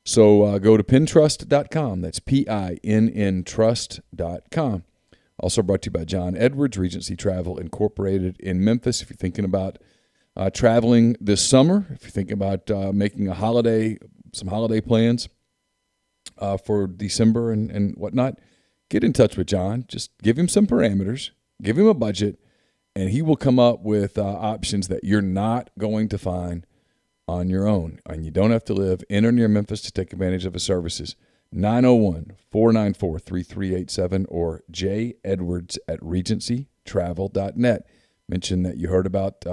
[SPEAKER 2] So go to pintrust.com. That's PINN trust.com. Also brought to you by John Edwards, Regency Travel Incorporated in Memphis. If you're thinking about traveling this summer, if you're thinking about making some holiday plans for December and whatnot, get in touch with John. Just give him some parameters, give him a budget, and he will come up with options that you're not going to find on your own. And you don't have to live in or near Memphis to take advantage of his services. 901-494-3387 or jedwards@regencytravel.net. Mention that you heard about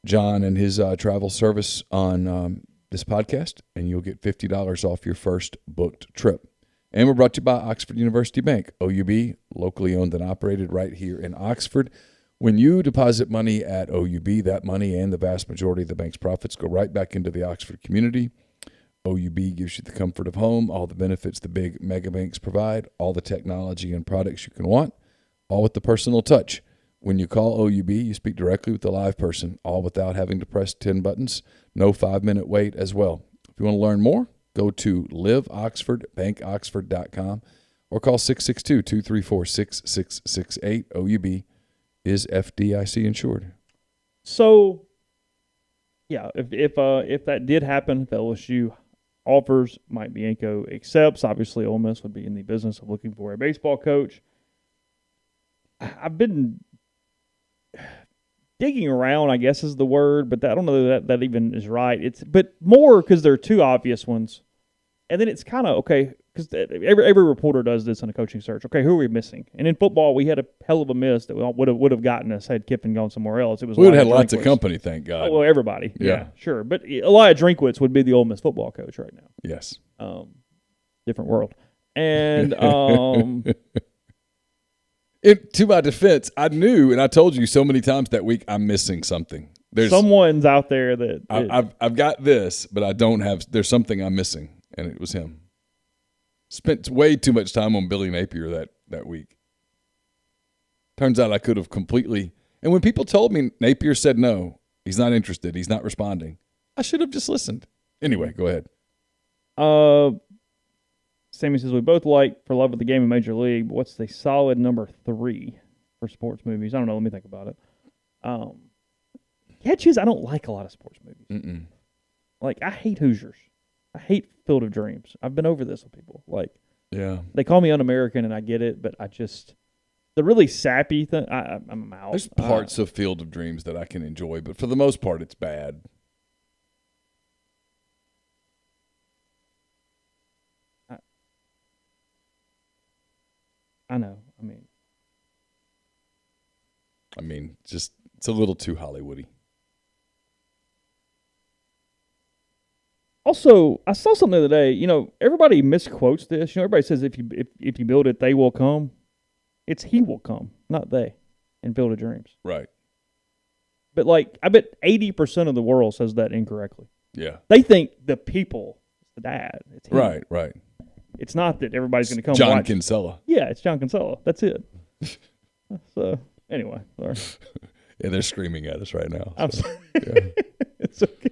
[SPEAKER 2] John and his travel service on this podcast, and you'll get $50 off your first booked trip. And we're brought to you by Oxford University Bank, OUB, locally owned and operated right here in Oxford. When you deposit money at OUB, that money and the vast majority of the bank's profits go right back into the Oxford community. OUB gives you the comfort of home, all the benefits the big mega banks provide, all the technology and products you can want, all with the personal touch. When you call OUB, you speak directly with the live person, all without having to press 10 buttons. No 5-minute wait as well. If you want to learn more, go to liveoxfordbankoxford.com or call 662-234-6668. OUB is FDIC insured.
[SPEAKER 1] So, yeah, if that did happen, if LSU offers, Mike Bianco accepts, obviously Ole Miss would be in the business of looking for a baseball coach. I've been digging around, I guess is the word, but I don't know that even is right. But more because there are two obvious ones. And then it's kind of, okay, because every reporter does this in a coaching search. Okay, who are we missing? And in football, we had a hell of a miss that would have gotten us had Kiffin gone somewhere else. It was
[SPEAKER 2] we would have had lots of company, thank God.
[SPEAKER 1] Oh, well, everybody. Yeah, sure. But Elijah Drinkwitz would be the Ole Miss football coach right now.
[SPEAKER 2] Yes.
[SPEAKER 1] Different world. And
[SPEAKER 2] to my defense, I knew, and I told you so many times that week, I'm missing something.
[SPEAKER 1] Someone's out there that
[SPEAKER 2] I've got this, but I don't have. There's something I'm missing. And it was him. Spent way too much time on Billy Napier that week. Turns out I could have completely. And when people told me Napier said no, he's not interested, he's not responding, I should have just listened. Anyway, go ahead.
[SPEAKER 1] Sammy says, we both like For Love of the Game in Major League, but what's the solid number 3 for sports movies? I don't know. Let me think about it. Catches, I don't like a lot of sports movies.
[SPEAKER 2] Mm-mm.
[SPEAKER 1] Like, I hate Hoosiers. I hate Field of Dreams. I've been over this with people. Like,
[SPEAKER 2] yeah,
[SPEAKER 1] they call me un-American, and I get it, but the really sappy thing, I'm out.
[SPEAKER 2] There's parts of Field of Dreams that I can enjoy, but for the most part, it's bad.
[SPEAKER 1] I know.
[SPEAKER 2] I mean, just it's a little too Hollywoody.
[SPEAKER 1] Also, I saw something the other day. Everybody misquotes this. Everybody says if you build it, they will come. It's he will come, not they, in Field of Dreams.
[SPEAKER 2] Right.
[SPEAKER 1] But I bet 80% of the world says that incorrectly.
[SPEAKER 2] Yeah.
[SPEAKER 1] They think the people, the dad. It's him.
[SPEAKER 2] Right.
[SPEAKER 1] It's not that everybody's going to come.
[SPEAKER 2] John
[SPEAKER 1] watch.
[SPEAKER 2] Kinsella.
[SPEAKER 1] Yeah, it's John Kinsella. That's it. So anyway, sorry.
[SPEAKER 2] Yeah, they're screaming at us right now.
[SPEAKER 1] I'm sorry. Yeah. It's okay.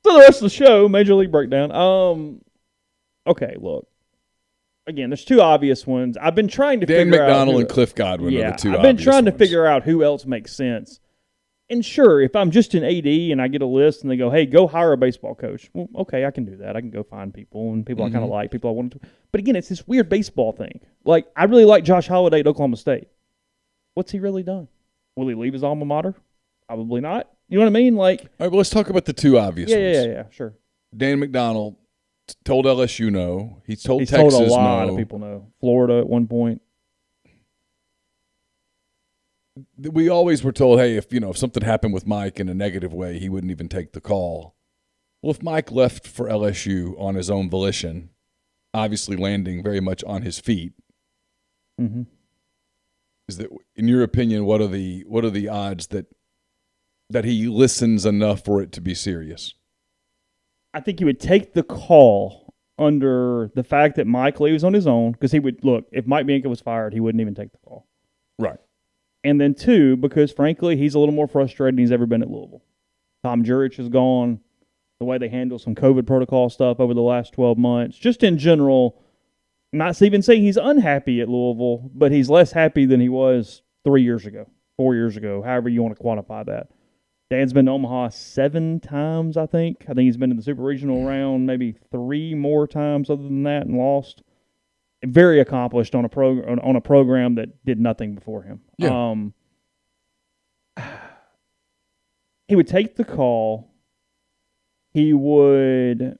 [SPEAKER 1] So the rest of the show, Major League Breakdown. Okay, look. Again, there's two obvious ones. I've been trying to
[SPEAKER 2] Dan
[SPEAKER 1] figure out.
[SPEAKER 2] McDonald and Cliff Godwin are the two obvious ones.
[SPEAKER 1] I've been trying to figure out who else makes sense. And sure, if I'm just an AD and I get a list and they go, hey, go hire a baseball coach. Well, okay, I can do that. I can go find people and people I kind of like, people I want to. But again, it's this weird baseball thing. Like, I really like Josh Holliday at Oklahoma State. What's he really done? Will he leave his alma mater? Probably not. You know what I mean? Like,
[SPEAKER 2] all right, well, let's talk about the two obvious ones.
[SPEAKER 1] Yeah, sure.
[SPEAKER 2] Dan McDonald told LSU no. He's told Texas no.
[SPEAKER 1] He's told a lot of people no. Florida at one point.
[SPEAKER 2] we always were told, hey, if something happened with Mike in a negative way, he wouldn't even take the call. Well, if Mike left for LSU on his own volition, obviously landing very much on his feet, is that, in your opinion, what are the odds that he listens enough for it to be serious?
[SPEAKER 1] I think he would take the call under the fact that Mike leaves on his own, because he would look. If Mike Bianco was fired, he wouldn't even take the call.
[SPEAKER 2] Right.
[SPEAKER 1] And then 2, because frankly, he's a little more frustrated than he's ever been at Louisville. Tom Jurich is gone. The way they handle some COVID protocol stuff over the last 12 months. Just in general, I'm not even saying he's unhappy at Louisville, but he's less happy than he was 3 years ago, 4 years ago, however you want to quantify that. Dan's been to Omaha 7 times, I think. I think he's been to the Super Regional round maybe 3 more times other than that and lost. Very accomplished on a program that did nothing before him.
[SPEAKER 2] Yeah.
[SPEAKER 1] He would take the call. He would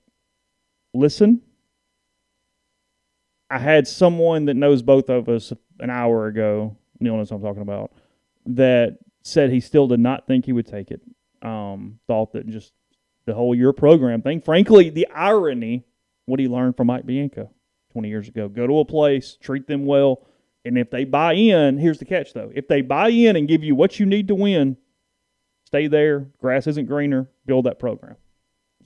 [SPEAKER 1] listen. I had someone that knows both of us an hour ago, Neal knows what I'm talking about, that said he still did not think he would take it. Thought that just the whole year program thing. Frankly, the irony, what he learned from Mike Bianco 20 years ago. Go to a place, treat them well, and if they buy in, here's the catch though. If they buy in and give you what you need to win, stay there. Grass isn't greener. Build that program.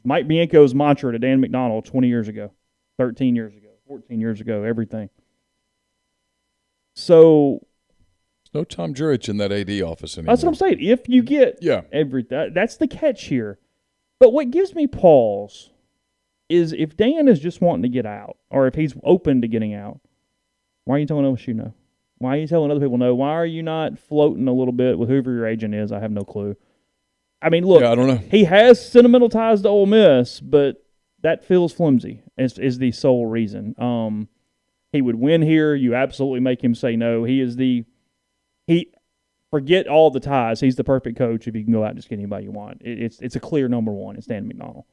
[SPEAKER 1] Mike Bianco's mantra to Dan McDonnell 20 years ago, 13 years ago, 14 years ago, everything. So
[SPEAKER 2] no Tom Jurich in that AD office anymore.
[SPEAKER 1] That's what I'm saying. If you get that's the catch here. But what gives me pause is if Dan is just wanting to get out, or if he's open to getting out, why are you telling us you know? Why are you telling other people no? Why are you not floating a little bit with whoever your agent is? I have no clue. I mean, look,
[SPEAKER 2] I don't know.
[SPEAKER 1] He has sentimental ties to Ole Miss, but that feels flimsy is the sole reason. He would win here. You absolutely make him say no. Forget all the ties. He's the perfect coach if you can go out and just get anybody you want. It's a clear number one. It's Dan McDonnell.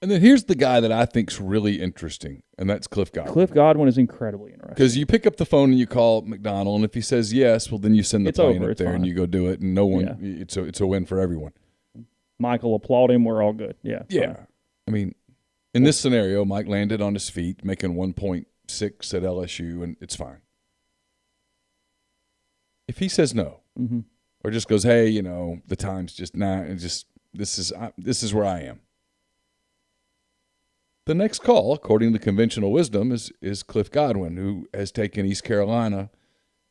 [SPEAKER 2] And then here's the guy that I think's really interesting, and that's Cliff Godwin.
[SPEAKER 1] Cliff Godwin is incredibly interesting.
[SPEAKER 2] Because you pick up the phone and you call McDonnell, and if he says yes, well, then you send the plane up there
[SPEAKER 1] fine.
[SPEAKER 2] and you go do it, and no one. Yeah. It's a win for everyone.
[SPEAKER 1] Michael applaud him. We're all good. Yeah.
[SPEAKER 2] Yeah. Fine. I mean, in this scenario, Mike landed on his feet, making 1.6 at LSU, and it's fine. If he says no, or just goes, hey, the time's just not, and just this is where I am. The next call, according to conventional wisdom, is Cliff Godwin, who has taken East Carolina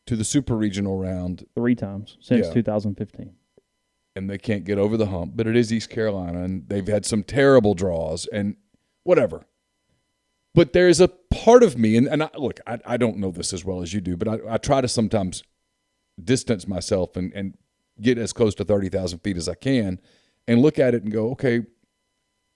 [SPEAKER 2] to the Super Regional round
[SPEAKER 1] 3 times since 2015.
[SPEAKER 2] And they can't get over the hump, but it is East Carolina, and they've had some terrible draws and whatever. But there's a part of me, and I don't know this as well as you do, but I try to sometimes distance myself and get as close to 30,000 feet as I can and look at it and go, okay,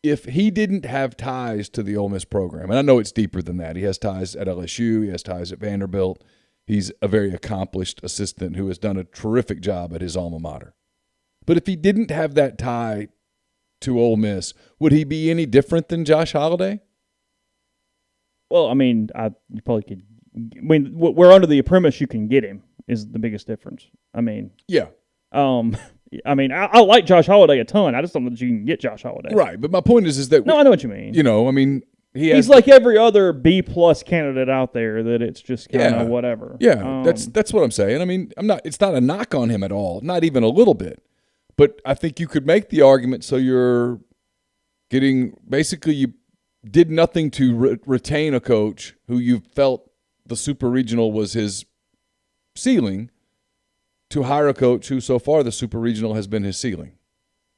[SPEAKER 2] if he didn't have ties to the Ole Miss program, and I know it's deeper than that. He has ties at LSU. He has ties at Vanderbilt. He's a very accomplished assistant who has done a terrific job at his alma mater. But if he didn't have that tie to Ole Miss, would he be any different than Josh Holliday?
[SPEAKER 1] Well, I mean, you probably could. I mean, we're under the premise you can get him is the biggest difference. I mean,
[SPEAKER 2] yeah.
[SPEAKER 1] I mean, I like Josh Holliday a ton. I just don't know that you can get Josh Holliday.
[SPEAKER 2] Right, but my point is that...
[SPEAKER 1] No, I know what you mean.
[SPEAKER 2] I mean,
[SPEAKER 1] he's like every other B-plus candidate out there that it's just kind of whatever.
[SPEAKER 2] Yeah, that's what I'm saying. I mean, it's not a knock on him at all, not even a little bit. But I think you could make the argument so you're getting... Basically, you did nothing to retain a coach who you felt the Super Regional was his ceiling, to hire a coach who so far the Super Regional has been his ceiling.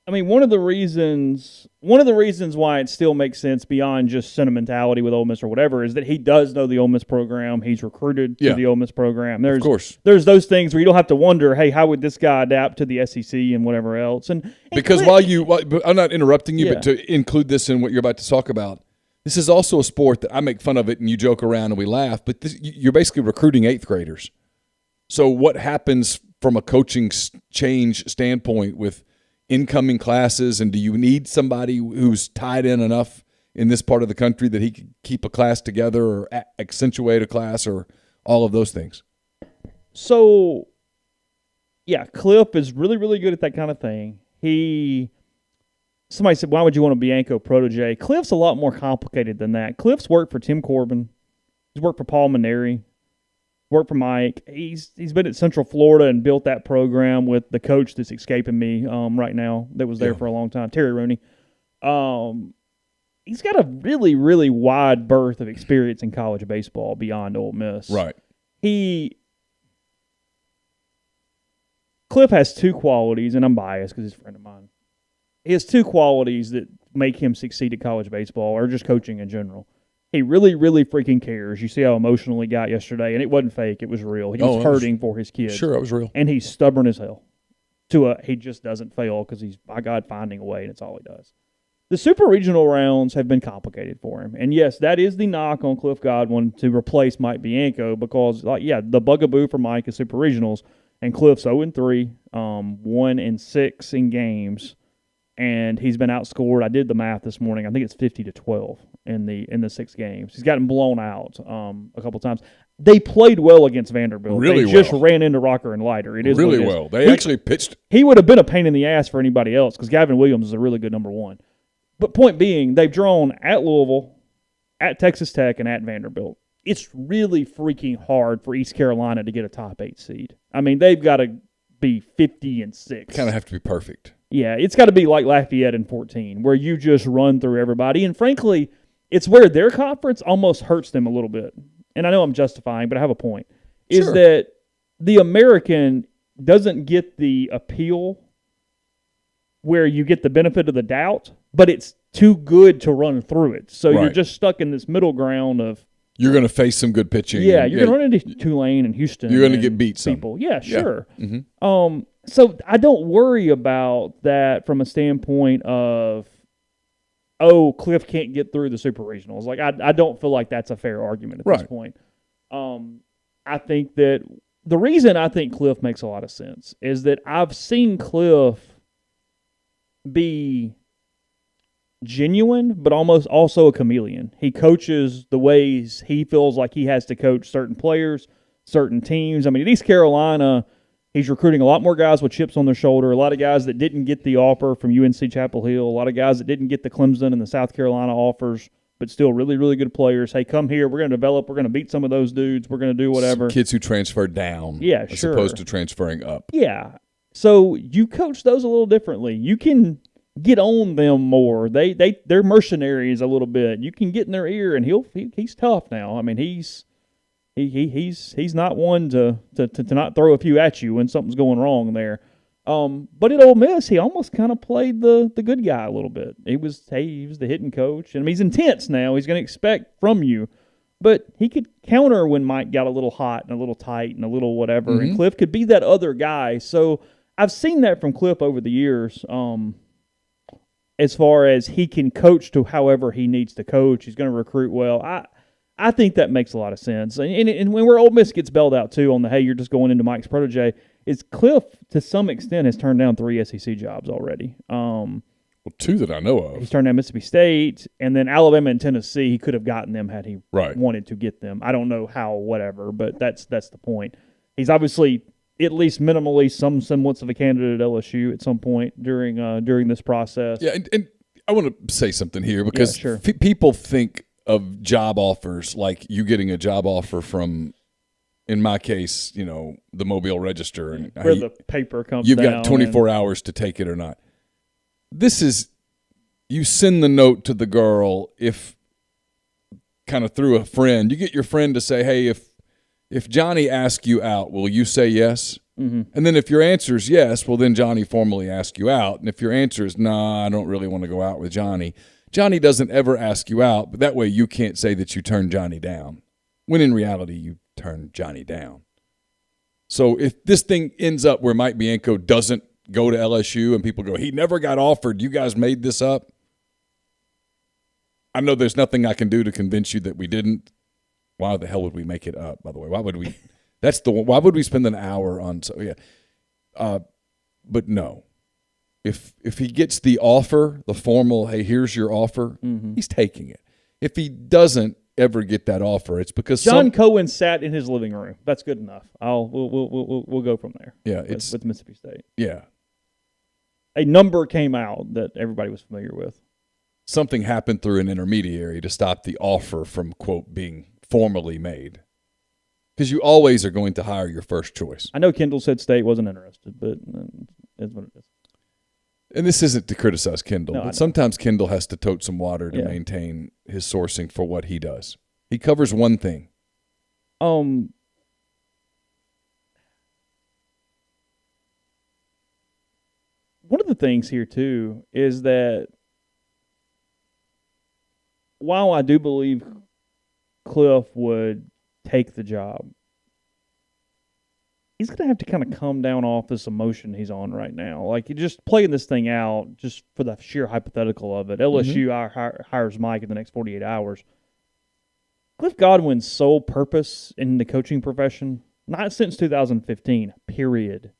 [SPEAKER 1] I mean, one of the reasons why it still makes sense beyond just sentimentality with Ole Miss or whatever is that he does know the Ole Miss program. He's recruited to the Ole Miss program.
[SPEAKER 2] Of course.
[SPEAKER 1] There's those things where you don't have to wonder, hey, how would this guy adapt to the SEC and whatever else? And
[SPEAKER 2] because I'm not interrupting you, but to include this in what you're about to talk about, this is also a sport that I make fun of it and you joke around and we laugh, but you're basically recruiting 8th graders. So what happens from a coaching change standpoint with incoming classes, and do you need somebody who's tied in enough in this part of the country that he could keep a class together or accentuate a class or all of those things?
[SPEAKER 1] So, yeah, Cliff is really, really good at that kind of thing. Somebody said, why would you want a Bianco protege? Cliff's a lot more complicated than that. Cliff's worked for Tim Corbin. He's worked for Paul Maneri. Worked for Mike. He's been at Central Florida and built that program with the coach that's escaping me right now that was there for a long time, Terry Rooney. He's got a really, really wide berth of experience in college baseball beyond Ole Miss.
[SPEAKER 2] Right.
[SPEAKER 1] Cliff has two qualities, and I'm biased because he's a friend of mine. He has two qualities that make him succeed at college baseball or just coaching in general. He really, really freaking cares. You see how emotional he got yesterday, and it wasn't fake. It was real. He was hurting for his kids.
[SPEAKER 2] Sure, it was real.
[SPEAKER 1] And he's stubborn as hell. He just doesn't fail because he's, by God, finding a way, and it's all he does. The Super Regional rounds have been complicated for him. And, yes, that is the knock on Cliff Godwin to replace Mike Bianco because, the bugaboo for Mike is Super Regionals, and Cliff's 0-3, 1-6 in games. And he's been outscored. I did the math this morning. I think it's 50-12 in the 6 games. He's gotten blown out a couple times. They played well against Vanderbilt.
[SPEAKER 2] Really
[SPEAKER 1] they just ran into Rocker and Leiter. It is
[SPEAKER 2] really
[SPEAKER 1] what it is.
[SPEAKER 2] well. They actually pitched.
[SPEAKER 1] He would have been a pain in the ass for anybody else because Gavin Williams is a really good number one. But point being, they've drawn at Louisville, at Texas Tech, and at Vanderbilt. It's really freaking hard for East Carolina to get a top 8 seed. I mean, they've got to be 50-6.
[SPEAKER 2] Kind of have to be perfect.
[SPEAKER 1] Yeah, it's got to be like Lafayette in 14, where you just run through everybody. And frankly, it's where their conference almost hurts them a little bit. And I know I'm justifying, but I have a point. Is that the American doesn't get the appeal where you get the benefit of the doubt, but it's too good to run through it. So you're just stuck in this middle ground of
[SPEAKER 2] you're going to face some good pitching.
[SPEAKER 1] Yeah, you're going to run into Tulane and Houston.
[SPEAKER 2] You're going to get beat some.
[SPEAKER 1] People. Yeah, sure.
[SPEAKER 2] Yeah. Mm-hmm.
[SPEAKER 1] So I don't worry about that from a standpoint of, Cliff can't get through the Super Regionals. Like I don't feel like that's a fair argument at this point. I think that the reason I think Cliff makes a lot of sense is that I've seen Cliff be genuine, but almost also a chameleon. He coaches the ways he feels like he has to coach certain players, certain teams. I mean, at East Carolina, he's recruiting a lot more guys with chips on their shoulder, a lot of guys that didn't get the offer from UNC Chapel Hill, a lot of guys that didn't get the Clemson and the South Carolina offers, but still really, really good players. Hey, come here. We're going to develop. We're going to beat some of those dudes. We're going to do whatever.
[SPEAKER 2] Some kids who transfer down as opposed to transferring up.
[SPEAKER 1] Yeah. So you coach those a little differently. You can get on them more. They're mercenaries a little bit. You can get in their ear, and he's tough now. I mean, he's not one to not throw a few at you when something's going wrong there. But at Ole Miss, he almost kind of played the good guy a little bit. He was the hitting coach, and he's intense now. He's going to expect from you, but he could counter when Mike got a little hot and a little tight and a little whatever. Mm-hmm. And Cliff could be that other guy. So I've seen that from Cliff over the years. As far as he can coach to however he needs to coach, he's going to recruit well. I think that makes a lot of sense. And where Ole Miss gets bailed out, too, on the, hey, you're just going into Mike's protege, is Cliff, to some extent, has turned down 3 SEC jobs already.
[SPEAKER 2] Well, 2 that I know of.
[SPEAKER 1] He's turned down Mississippi State, and then Alabama and Tennessee, he could have gotten them had he wanted to get them. I don't know how, whatever, but that's the point. He's obviously at least minimally some semblance of a candidate at LSU at some point during this process.
[SPEAKER 2] Yeah, and I want to say something here because people think of job offers like you getting a job offer from, in my case, the Mobile Register. And
[SPEAKER 1] where the paper comes
[SPEAKER 2] You've
[SPEAKER 1] down
[SPEAKER 2] got 24 hours to take it or not. This is, you send the note to the girl if, kind of through a friend, you get your friend to say, hey, if Johnny asks you out, will you say yes? Mm-hmm. And then if your answer is yes, well, then Johnny formally asks you out. And if your answer is, nah, I don't really want to go out with Johnny, Johnny doesn't ever ask you out, but that way you can't say that you turned Johnny down, when in reality you turned Johnny down. So if this thing ends up where Mike Bianco doesn't go to LSU and people go, he never got offered, you guys made this up, I know there's nothing I can do to convince you that we didn't. Why the hell would we make it up, by the way? Why would we? Why would we spend an hour on? So yeah, but no. If he gets the offer, the formal, hey, here's your offer, he's taking it. If he doesn't, ever get that offer, it's because
[SPEAKER 1] John Cohen sat in his living room. That's good enough. We'll go from there.
[SPEAKER 2] Yeah,
[SPEAKER 1] with Mississippi State.
[SPEAKER 2] Yeah.
[SPEAKER 1] A number came out that everybody was familiar with.
[SPEAKER 2] Something happened through an intermediary to stop the offer from, quote, being formally made. Because you always are going to hire your first choice.
[SPEAKER 1] I know Kendall said State wasn't interested, but it's what it is.
[SPEAKER 2] And this isn't to criticize Kendall,
[SPEAKER 1] No,
[SPEAKER 2] but sometimes Kendall has to tote some water to maintain his sourcing for what he does. He covers one thing.
[SPEAKER 1] One of the things here, too, is that while I do believe Cliff would take the job, he's going to have to kind of come down off this emotion he's on right now. Like, you're just playing this thing out just for the sheer hypothetical of it. LSU hires Mike in the next 48 hours. Cliff Godwin's sole purpose in the coaching profession, not since 2015, period,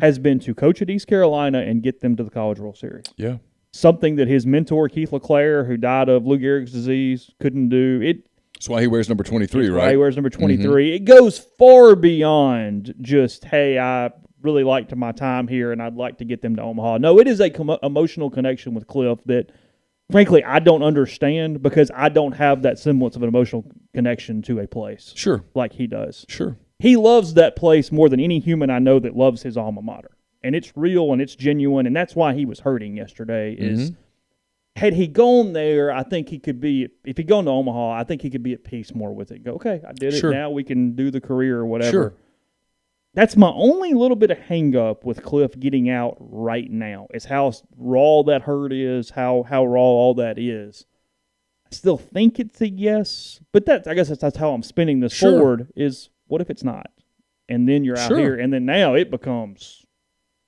[SPEAKER 1] has been to coach at East Carolina and get them to the College World Series.
[SPEAKER 2] Yeah.
[SPEAKER 1] Something that his mentor, Keith LeClaire, who died of Lou Gehrig's disease, couldn't do.
[SPEAKER 2] That's why he wears number 23, right?
[SPEAKER 1] Why he wears number 23. It goes far beyond just, hey, I really liked my time here and I'd like to get them to Omaha. No, it is a emotional connection with Cliff that, frankly, I don't understand because I don't have that semblance of an emotional connection to a place.
[SPEAKER 2] Sure.
[SPEAKER 1] Like he does.
[SPEAKER 2] Sure.
[SPEAKER 1] He loves that place more than any human I know that loves his alma mater. And it's real and it's genuine, and that's why he was hurting yesterday is had he gone there, I think he could be – if he'd gone to Omaha, I think he could be at peace more with it. Go, okay, I did it. Now we can do the career or whatever. Sure. That's my only little bit of hang-up with Cliff getting out right now is how raw that hurt is, how raw all that is. I still think it's a yes, but I guess that's how I'm spinning this forward is what if it's not? And then you're out here, and then now it becomes –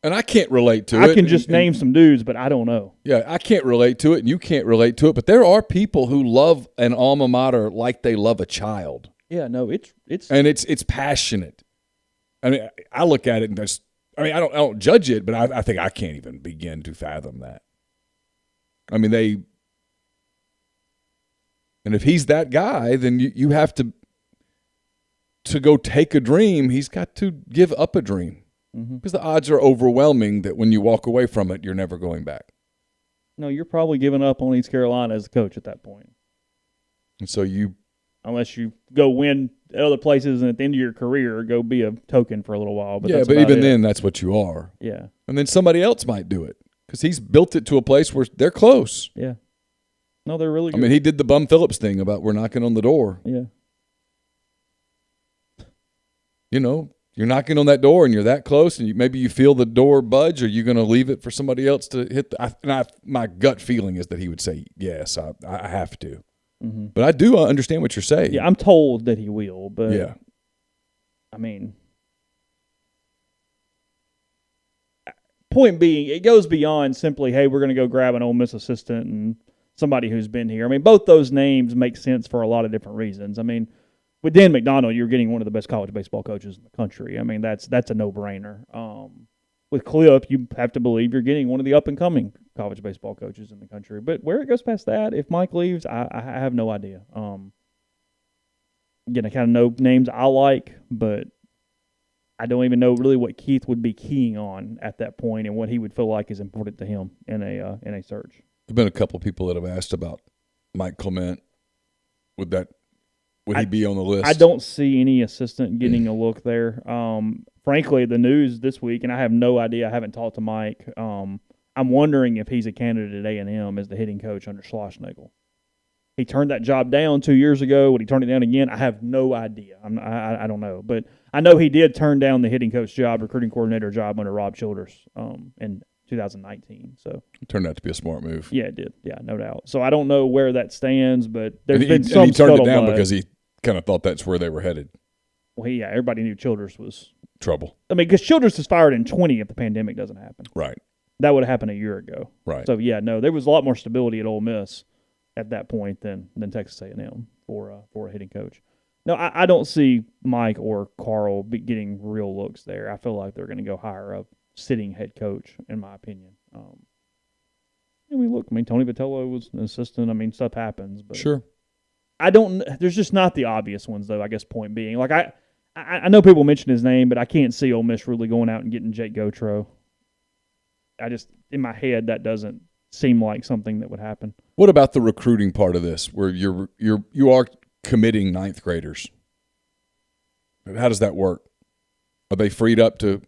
[SPEAKER 2] and I can't relate to it.
[SPEAKER 1] I can just name some dudes, but I don't know.
[SPEAKER 2] Yeah, I can't relate to it, and you can't relate to it. But there are people who love an alma mater like they love a child.
[SPEAKER 1] Yeah, no, it's
[SPEAKER 2] passionate. I mean, I look at it and I don't judge it, but I think I can't even begin to fathom that. I mean, and if he's that guy, then you have to go take a dream. He's got to give up a dream. Because the odds are overwhelming that when you walk away from it, you're never going back.
[SPEAKER 1] No, you're probably giving up on East Carolina as a coach at that point.
[SPEAKER 2] And so
[SPEAKER 1] unless you go win at other places and at the end of your career, go be a token for a little while. But
[SPEAKER 2] but even then, that's what you are.
[SPEAKER 1] Yeah.
[SPEAKER 2] And then somebody else might do it because he's built it to a place where they're close.
[SPEAKER 1] Yeah. No, they're really good.
[SPEAKER 2] I mean, he did the Bum Phillips thing about we're knocking on the door.
[SPEAKER 1] Yeah.
[SPEAKER 2] You know, you're knocking on that door and you're that close and maybe you feel the door budge, or you're going to leave it for somebody else to hit. My gut feeling is that he would say, yes, I have to. But I do understand what you're saying.
[SPEAKER 1] Yeah, I'm told that he will, but
[SPEAKER 2] yeah.
[SPEAKER 1] I mean, point being, it goes beyond simply, hey, we're going to go grab an Ole Miss assistant and somebody who's been here. I mean, both those names make sense for a lot of different reasons. I mean, with Dan McDonald, you're getting one of the best college baseball coaches in the country. I mean, that's a no-brainer. With Cliff, you have to believe you're getting one of the up-and-coming college baseball coaches in the country. But where it goes past that, if Mike leaves, I have no idea. Again, I kind of know names I like, but I don't even know really what Keith would be keying on at that point and what he would feel like is important to him in a search.
[SPEAKER 2] There have been a couple of people that have asked about Mike Clement. Would he be on the list?
[SPEAKER 1] I don't see any assistant getting a look there. Frankly, the news this week, and I have no idea. I haven't talked to Mike. I'm wondering if he's a candidate at A&M as the hitting coach under Schlossnagle. He turned that job down 2 years ago. Would he turn it down again? I have no idea. I don't know. But I know he did turn down the hitting coach job, recruiting coordinator job under Rob Childers in 2019. So
[SPEAKER 2] it turned out to be a smart move.
[SPEAKER 1] Yeah, it did. Yeah, no doubt. So I don't know where that stands, but there's
[SPEAKER 2] been some he turned it down because he kind of thought that's where they were headed.
[SPEAKER 1] Well, yeah, everybody knew Childers was
[SPEAKER 2] trouble.
[SPEAKER 1] I mean, because Childers is fired in 20 if the pandemic doesn't happen.
[SPEAKER 2] Right.
[SPEAKER 1] That would have happened a year ago.
[SPEAKER 2] Right.
[SPEAKER 1] So, yeah, no, there was a lot more stability at Ole Miss at that point than Texas A&M for a hitting coach. No, I don't see Mike or Carl getting real looks there. I feel like they're going to go hire a sitting head coach, in my opinion. I mean, Tony Vitello was an assistant. I mean, stuff happens. But
[SPEAKER 2] sure.
[SPEAKER 1] There's just not the obvious ones though. I guess point being, like I know people mention his name, but I can't see Ole Miss really going out and getting Jake Gautreaux. I just in my head that doesn't seem like something that would happen.
[SPEAKER 2] What about the recruiting part of this, where you are committing ninth graders? How does that work? Are they freed up to?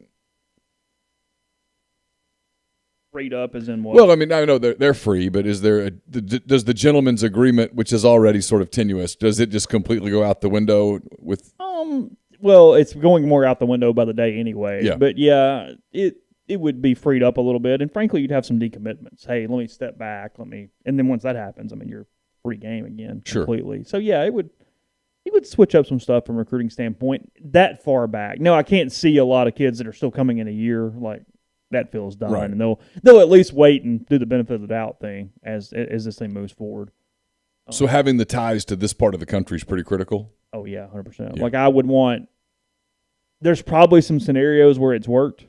[SPEAKER 1] Freed up as in what?
[SPEAKER 2] Well, I mean, I know they're free, but does the gentleman's agreement, which is already sort of tenuous, does it just completely go out the window with?
[SPEAKER 1] Well, it's going more out the window by the day anyway.
[SPEAKER 2] Yeah.
[SPEAKER 1] But yeah, it would be freed up a little bit, and frankly, you'd have some decommitments. Hey, let me step back. And then once that happens, I mean, you're free game again completely. So yeah, it would switch up some stuff from a recruiting standpoint that far back. No, I can't see a lot of kids that are still coming in a year like that feels done,
[SPEAKER 2] right.
[SPEAKER 1] And they'll at least wait and do the benefit of the doubt thing as this thing moves forward.
[SPEAKER 2] So having the ties to this part of the country is pretty critical.
[SPEAKER 1] Oh yeah, 100%. Like I would want. There's probably some scenarios where it's worked,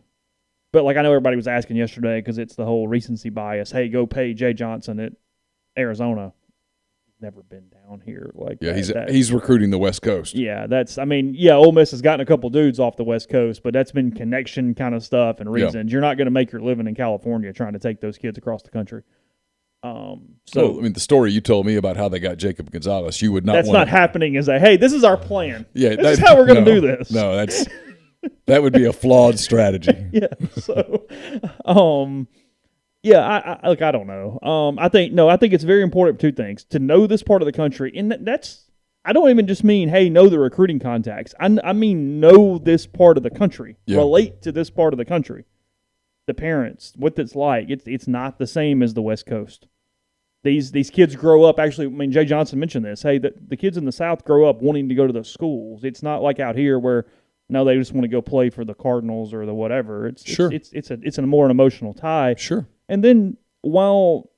[SPEAKER 1] but like I know everybody was asking yesterday because it's the whole recency bias. Hey, go pay Jay Johnson at Arizona. Never been down here. Like
[SPEAKER 2] he's recruiting the West Coast.
[SPEAKER 1] Yeah, Ole Miss has gotten a couple dudes off the West Coast, but that's been connection kind of stuff and reasons. You're not going to make your living in California trying to take those kids across the country.
[SPEAKER 2] So I mean, the story you told me about how they got Jacob Gonzalez, you would not.
[SPEAKER 1] That's not happening. Hey, this is our plan.
[SPEAKER 2] Yeah,
[SPEAKER 1] this is how we're going to do this.
[SPEAKER 2] No, that would be a flawed strategy.
[SPEAKER 1] Yeah. So, yeah, I don't know. I think it's very important for two things: to know this part of the country, and that's. I don't even just mean, hey, know the recruiting contacts. I mean, know this part of the country. Yeah. Relate to this part of the country. The parents, what it's like. It's not the same as the West Coast. These kids grow up. Actually, I mean, Jay Johnson mentioned this. Hey, the kids in the South grow up wanting to go to those schools. It's not like out here where no, they just want to go play for the Cardinals or the whatever. It's a more an emotional tie.
[SPEAKER 2] Sure.
[SPEAKER 1] And then while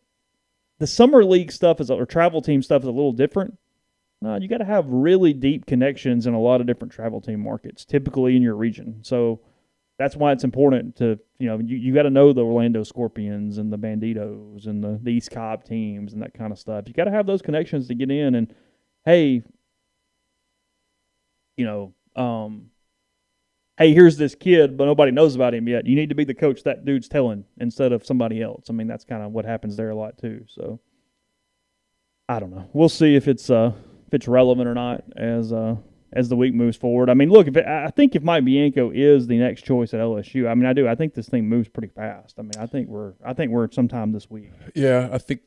[SPEAKER 1] the summer league stuff or travel team stuff is a little different, you got to have really deep connections in a lot of different travel team markets, typically in your region. So that's why it's important to, you got to know the Orlando Scorpions and the Banditos and the East Cobb teams and that kind of stuff. You got to have those connections to get in and, hey, hey, here's this kid, but nobody knows about him yet. You need to be the coach that dude's telling instead of somebody else. I mean, that's kind of what happens there a lot too. So I don't know. We'll see if it's relevant or not as the week moves forward. I mean, look, I think if Mike Bianco is the next choice at LSU, I mean, I do. I think this thing moves pretty fast. I mean, I think we're sometime this week.
[SPEAKER 2] Yeah, I think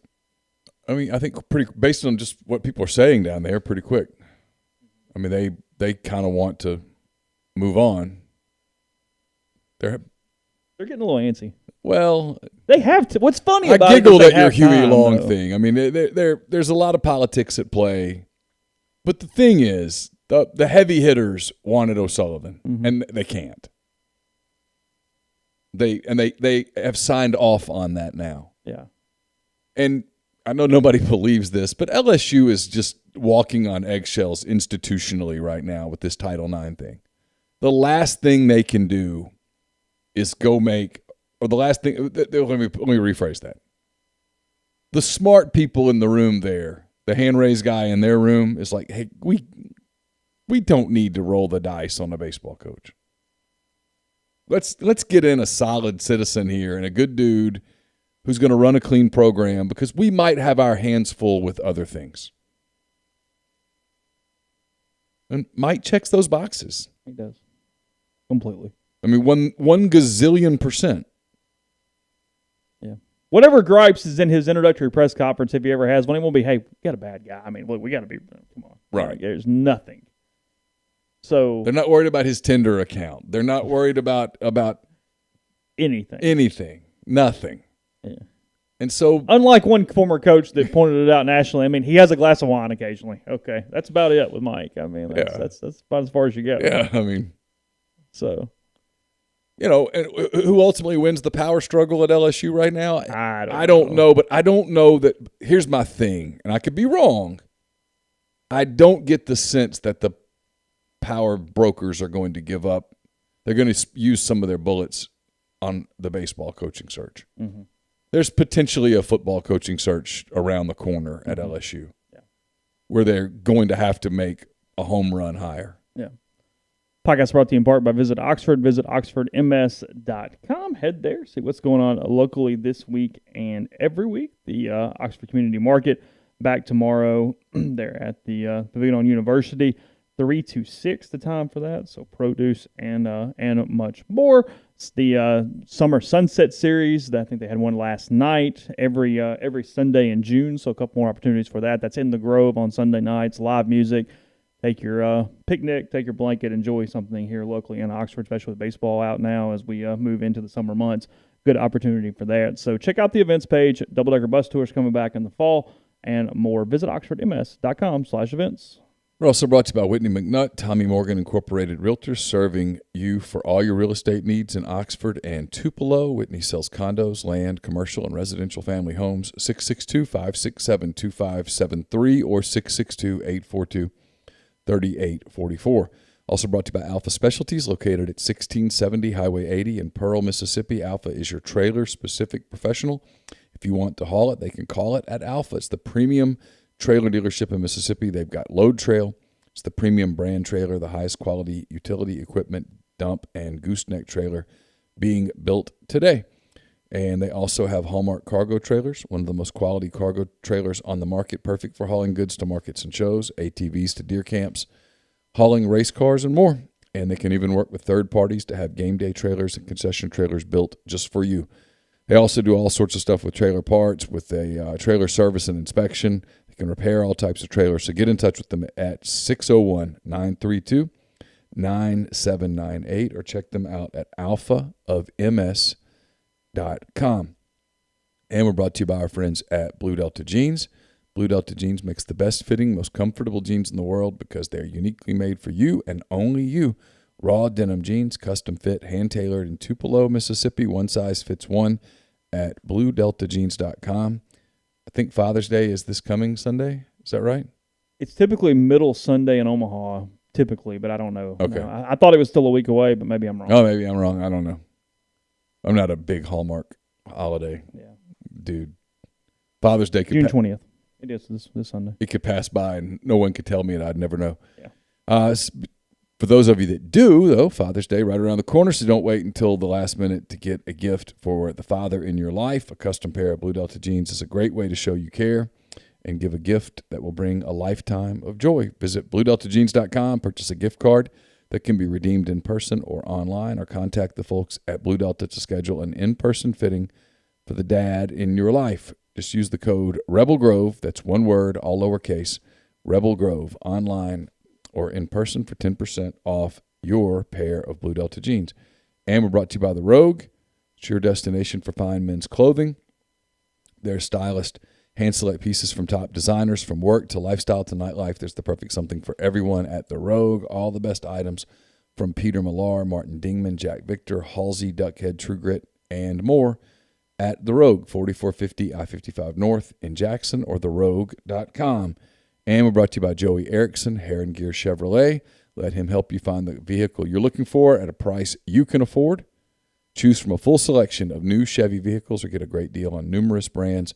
[SPEAKER 2] pretty based on just what people are saying down there, pretty quick. I mean, they kind of want to move on. They're
[SPEAKER 1] getting a little antsy.
[SPEAKER 2] Well,
[SPEAKER 1] they have to. What's funny about
[SPEAKER 2] I giggled at your Huey
[SPEAKER 1] time,
[SPEAKER 2] Long
[SPEAKER 1] though.
[SPEAKER 2] thing. I mean, there's a lot of politics at play, but the thing is, the heavy hitters wanted O'Sullivan, and they can't. They have signed off on that now.
[SPEAKER 1] Yeah,
[SPEAKER 2] and I know nobody believes this, but LSU is just walking on eggshells institutionally right now with this Title IX thing. The last thing they can do is let me rephrase that. The smart people in the room there, the hand-raised guy in their room is like, hey, we don't need to roll the dice on a baseball coach. Let's get in a solid citizen here and a good dude who's going to run a clean program because we might have our hands full with other things. And Mike checks those boxes.
[SPEAKER 1] He does. Completely.
[SPEAKER 2] I mean, one gazillion %.
[SPEAKER 1] Yeah. Whatever gripes is in his introductory press conference, if he ever has one, it won't be, hey, we got a bad guy. I mean, look, we got to be, come on.
[SPEAKER 2] Right.
[SPEAKER 1] There's nothing. So
[SPEAKER 2] they're not worried about his Tinder account. They're not worried about
[SPEAKER 1] anything.
[SPEAKER 2] Nothing.
[SPEAKER 1] Yeah.
[SPEAKER 2] And so,
[SPEAKER 1] unlike one former coach that pointed it out nationally, I mean, he has a glass of wine occasionally. Okay, that's about it with Mike. I mean, that's about as far as you go.
[SPEAKER 2] Yeah, I mean,
[SPEAKER 1] so
[SPEAKER 2] and who ultimately wins the power struggle at LSU right now?
[SPEAKER 1] I don't know,
[SPEAKER 2] but I don't know that. Here's my thing, and I could be wrong. I don't get the sense that the power brokers are going to give up. They're going to use some of their bullets on the baseball coaching search.
[SPEAKER 1] Mm-hmm.
[SPEAKER 2] There's potentially a football coaching search around the corner at LSU.
[SPEAKER 1] Yeah.
[SPEAKER 2] where they're going to have to make a home run higher.
[SPEAKER 1] Yeah. Podcast brought to you in part by Visit Oxford. Visit oxfordms.com. Head there, see what's going on locally this week and every week. The Oxford Community Market back tomorrow. They're at the Pavilion on University. 3 to 6 the time for that, so produce and much more. It's the Summer Sunset Series. I think they had one last night, every Sunday in June, so a couple more opportunities for that. That's in the Grove on Sunday nights, live music. Take your picnic, take your blanket, enjoy something here locally in Oxford, especially with baseball out now as we move into the summer months. Good opportunity for that. So check out the events page. Double-decker bus tours coming back in the fall and more. Visit oxfordms.com/events.
[SPEAKER 2] We're also brought to you by Whitney McNutt, Tommy Morgan Incorporated Realtors, serving you for all your real estate needs in Oxford and Tupelo. Whitney sells condos, land, commercial, and residential family homes. 662-567-2573 or 662-842-3844. Also brought to you by Alpha Specialties, located at 1670 Highway 80 in Pearl, Mississippi. Alpha is your trailer-specific professional. If you want to haul it, they can call it at Alpha. It's the premium trailer dealership in Mississippi. They've got Load Trail. It's the premium brand trailer, the highest quality utility equipment, dump, and gooseneck trailer being built today. And they also have Hallmark cargo trailers, one of the most quality cargo trailers on the market, perfect for hauling goods to markets and shows, ATVs to deer camps, hauling race cars, and more. And they can even work with third parties to have game day trailers and concession trailers built just for you. They also do all sorts of stuff with trailer parts, with a trailer service and inspection. They can repair all types of trailers. So get in touch with them at 601-932-9798 or check them out at alphaofms.com. And we're brought to you by our friends at Blue Delta Jeans. Blue Delta Jeans makes the best fitting, most comfortable jeans in the world because they're uniquely made for you and only you. Raw denim jeans, custom fit, hand-tailored in Tupelo, Mississippi. One size fits one at bluedeltajeans.com. I think Father's Day is this coming Sunday. Is that right?
[SPEAKER 1] It's typically middle Sunday in Omaha, typically, but I don't know.
[SPEAKER 2] Okay.
[SPEAKER 1] No, I thought it was still a week away, but maybe I'm wrong.
[SPEAKER 2] Oh, maybe I'm wrong. I don't know. I'm not a big Hallmark holiday dude. Father's Day could
[SPEAKER 1] June 20th. It is this Sunday.
[SPEAKER 2] It could pass by and no one could tell me, and I'd never know.
[SPEAKER 1] Yeah.
[SPEAKER 2] For those of you that do, though, Father's Day right around the corner, so don't wait until the last minute to get a gift for the father in your life. A custom pair of Blue Delta jeans is a great way to show you care and give a gift that will bring a lifetime of joy. Visit BlueDeltaJeans.com, purchase a gift card that can be redeemed in person or online, or contact the folks at Blue Delta to schedule an in-person fitting for the dad in your life. Just use the code Rebel Grove, that's one word, all lowercase, Rebel Grove, online or in person for 10% off your pair of Blue Delta jeans. And we're brought to you by The Rogue. It's your destination for fine men's clothing. Their stylist hand-select pieces from top designers, from work to lifestyle to nightlife. There's the perfect something for everyone at The Rogue. All the best items from Peter Millar, Martin Dingman, Jack Victor, Halsey, Duckhead, True Grit, and more at The Rogue, 4450 I-55 North in Jackson, or therogue.com. And we're brought to you by Joey Erickson, Heron Gear Chevrolet. Let him help you find the vehicle you're looking for at a price you can afford. Choose from a full selection of new Chevy vehicles or get a great deal on numerous brands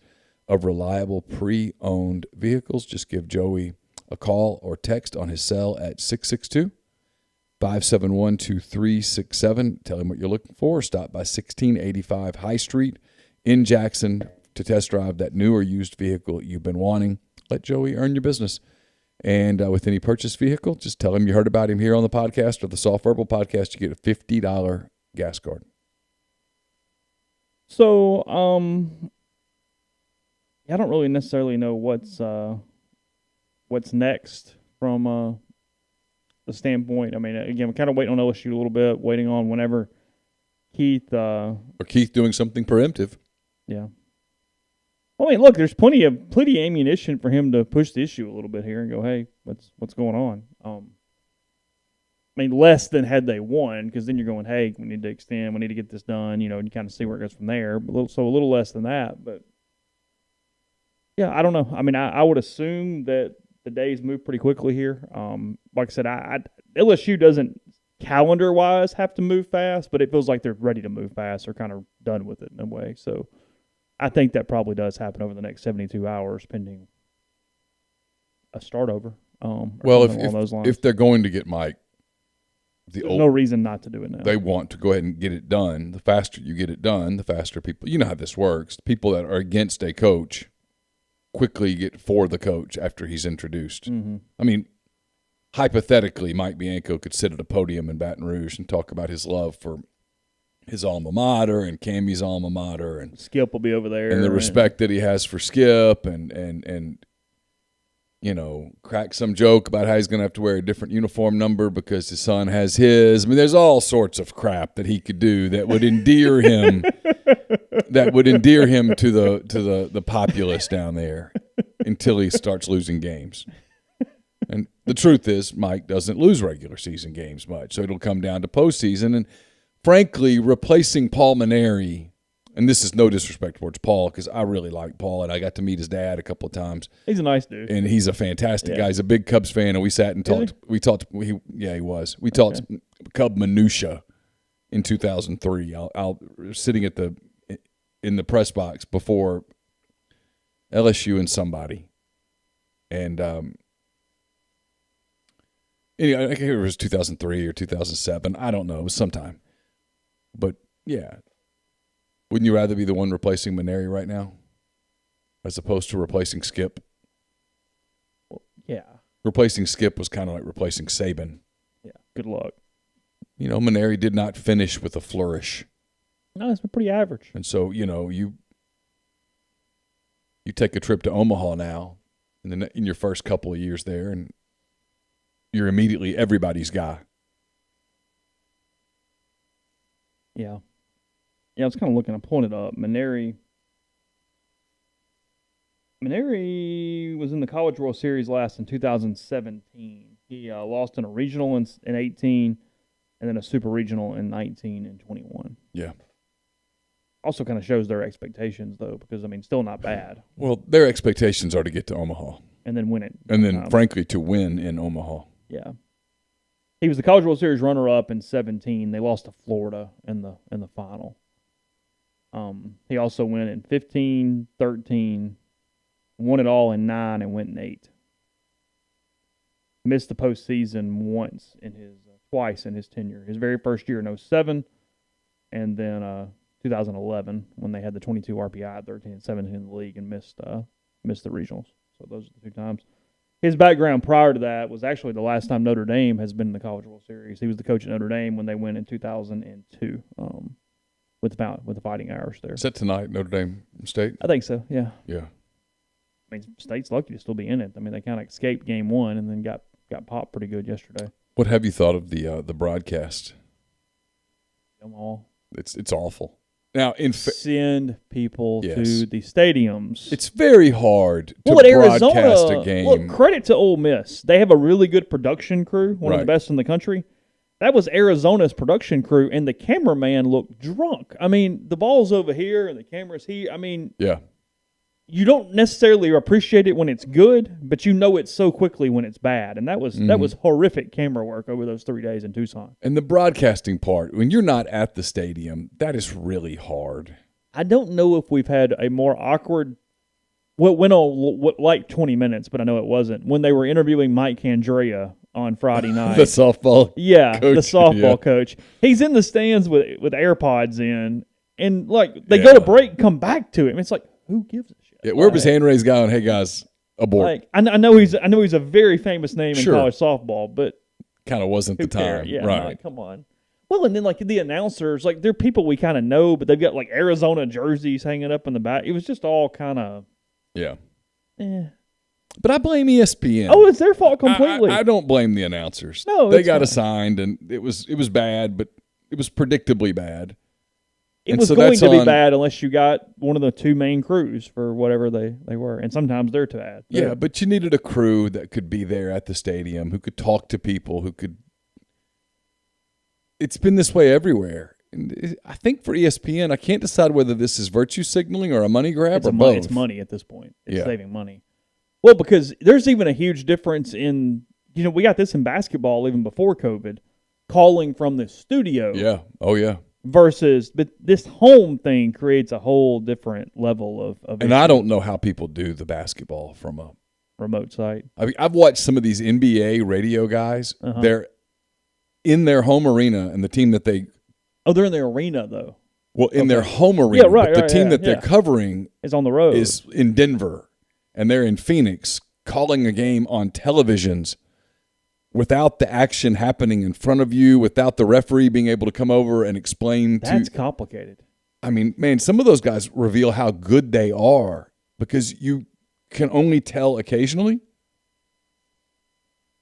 [SPEAKER 2] of reliable pre-owned vehicles. Just give Joey a call or text on his cell at 662-571-2367. Tell him what you're looking for. Stop by 1685 High Street in Jackson to test drive that new or used vehicle you've been wanting. Let Joey earn your business. And with any purchased vehicle, just tell him you heard about him here on the podcast or the Soft Verbal podcast. You get a $50 gas card.
[SPEAKER 1] So, I don't really necessarily know what's next from the standpoint. I mean, again, we're kind of waiting on LSU a little bit, waiting on whenever Keith.
[SPEAKER 2] Or Keith doing something preemptive.
[SPEAKER 1] Yeah. I mean, look, there's plenty of ammunition for him to push the issue a little bit here and go, hey, what's going on? I mean, less than had they won, because then you're going, hey, we need to extend, we need to get this done, and you kind of see where it goes from there. So a little less than that, but yeah, I don't know. I mean, I would assume that the days move pretty quickly here. Like I said, LSU doesn't calendar-wise have to move fast, but it feels like they're ready to move fast. They're kind of done with it in a way. So I think that probably does happen over the next 72 hours, pending a start over.
[SPEAKER 2] Well,
[SPEAKER 1] along those lines.
[SPEAKER 2] if they're going to get Mike,
[SPEAKER 1] there's no reason not to do it now.
[SPEAKER 2] They want to go ahead and get it done. The faster you get it done, the faster people. You know how this works. People that are against a coach quickly get for the coach after he's introduced.
[SPEAKER 1] Mm-hmm.
[SPEAKER 2] I mean, hypothetically, Mike Bianco could sit at a podium in Baton Rouge and talk about his love for his alma mater and Cammy's alma mater, and
[SPEAKER 1] Skip will be over there,
[SPEAKER 2] and the respect that he has for Skip, and you know, crack some joke about how he's going to have to wear a different uniform number because his son has his. I mean, there's all sorts of crap that he could do that would endear him, to the populace down there until he starts losing games. And the truth is, Mike doesn't lose regular season games much, so it'll come down to postseason. And frankly, replacing Paul Maneri, and this is no disrespect towards Paul because I really like Paul, and I got to meet his dad a couple of times.
[SPEAKER 1] He's a nice dude,
[SPEAKER 2] and he's a fantastic guy. He's a big Cubs fan, and we sat and talked. He was. We talked Cub minutia in 2003. I'll sitting in the press box before LSU and somebody, and anyway, I think it was 2003 or 2007. I don't know. It was sometime, but yeah. Wouldn't you rather be the one replacing Maneri right now as opposed to replacing Skip?
[SPEAKER 1] Well, yeah.
[SPEAKER 2] Replacing Skip was kind of like replacing Saban.
[SPEAKER 1] Yeah, good luck.
[SPEAKER 2] You know, Maneri did not finish with a flourish.
[SPEAKER 1] No, it's been pretty average.
[SPEAKER 2] And so, you know, you take a trip to Omaha now in your first couple of years there, and you're immediately everybody's guy.
[SPEAKER 1] Yeah. Yeah, I was kind of looking. I'm pulling it up. Maneri was in the College World Series last in 2017. He lost in a regional in 18, and then a Super Regional in 19 and 21.
[SPEAKER 2] Yeah.
[SPEAKER 1] Also kind of shows their expectations, though, because, I mean, still not bad.
[SPEAKER 2] Well, their expectations are to get to Omaha.
[SPEAKER 1] And then win it.
[SPEAKER 2] And then, frankly, to win in Omaha.
[SPEAKER 1] Yeah. He was the College World Series runner-up in 17. They lost to Florida in the final. He also went in 15, 13, won it all in 9, and went in 8. Missed the postseason twice in his tenure. His very first year in 07, and then 2011 when they had the 22 RPI at 13 and 17 in the league and missed the regionals. So those are the 2 times. His background prior to that was actually the last time Notre Dame has been in the College World Series. He was the coach at Notre Dame when they went in 2002. With the Fighting Irish there.
[SPEAKER 2] Is that tonight, Notre Dame State?
[SPEAKER 1] I think so, yeah.
[SPEAKER 2] Yeah.
[SPEAKER 1] I mean, State's lucky to still be in it. I mean, they kind of escaped game 1 and then got popped pretty good yesterday.
[SPEAKER 2] What have you thought of the broadcast?
[SPEAKER 1] Omaha.
[SPEAKER 2] It's awful. Now,
[SPEAKER 1] send people to the stadiums.
[SPEAKER 2] It's very hard to broadcast a game.
[SPEAKER 1] Look, credit to Ole Miss. They have a really good production crew, one of the best in the country. That was Arizona's production crew, and the cameraman looked drunk. I mean, the ball's over here, and the camera's here. I mean, you don't necessarily appreciate it when it's good, but you know it so quickly when it's bad. And that was horrific camera work over those 3 days in Tucson.
[SPEAKER 2] And the broadcasting part, when you're not at the stadium, that is really hard.
[SPEAKER 1] I don't know if we've had a more awkward – well, it went on like 20 minutes, but I know it wasn't. When they were interviewing Mike Candrea on Friday night.
[SPEAKER 2] The softball coach.
[SPEAKER 1] The softball coach. He's in the stands with AirPods in, and like they go to break, come back to him. It's like, who gives a shit?
[SPEAKER 2] Yeah, where was hand raised guy on, hey guys, abort.
[SPEAKER 1] Like, I know he's a very famous name in college softball, but
[SPEAKER 2] kind of wasn't the time.
[SPEAKER 1] Yeah,
[SPEAKER 2] right.
[SPEAKER 1] Like, come on. Well, and then like the announcers, like they're people we kind of know, but they've got like Arizona jerseys hanging up in the back. It was just all kind of
[SPEAKER 2] But I blame ESPN.
[SPEAKER 1] Oh, it's their fault completely.
[SPEAKER 2] I don't blame the announcers.
[SPEAKER 1] No,
[SPEAKER 2] they got assigned, and it was bad, but it was predictably bad.
[SPEAKER 1] It was going to be bad unless you got one of the 2 main crews for whatever they were, and sometimes they're too bad.
[SPEAKER 2] Yeah, but you needed a crew that could be there at the stadium, who could talk to people, who could. It's been this way everywhere. And I think for ESPN, I can't decide whether this is virtue signaling or a money grab or both.
[SPEAKER 1] It's money at this point. It's saving money. Well, because there's even a huge difference in, we got this in basketball even before COVID, calling from the studio.
[SPEAKER 2] Yeah. Oh, yeah.
[SPEAKER 1] But this home thing creates a whole different level of
[SPEAKER 2] and I don't know how people do the basketball from a
[SPEAKER 1] remote site.
[SPEAKER 2] I mean, I've watched some of these NBA radio guys.
[SPEAKER 1] Uh-huh.
[SPEAKER 2] They're in their home arena, and the team that they
[SPEAKER 1] they're in their arena though.
[SPEAKER 2] Well, in their home arena,
[SPEAKER 1] right,
[SPEAKER 2] but the
[SPEAKER 1] right,
[SPEAKER 2] team
[SPEAKER 1] yeah,
[SPEAKER 2] that they're covering
[SPEAKER 1] is on the road.
[SPEAKER 2] Is in Denver, and they're in Phoenix, calling a game on televisions without the action happening in front of you, without the referee being able to come over and explain.
[SPEAKER 1] That's complicated.
[SPEAKER 2] I mean, man, some of those guys reveal how good they are because you can only tell occasionally.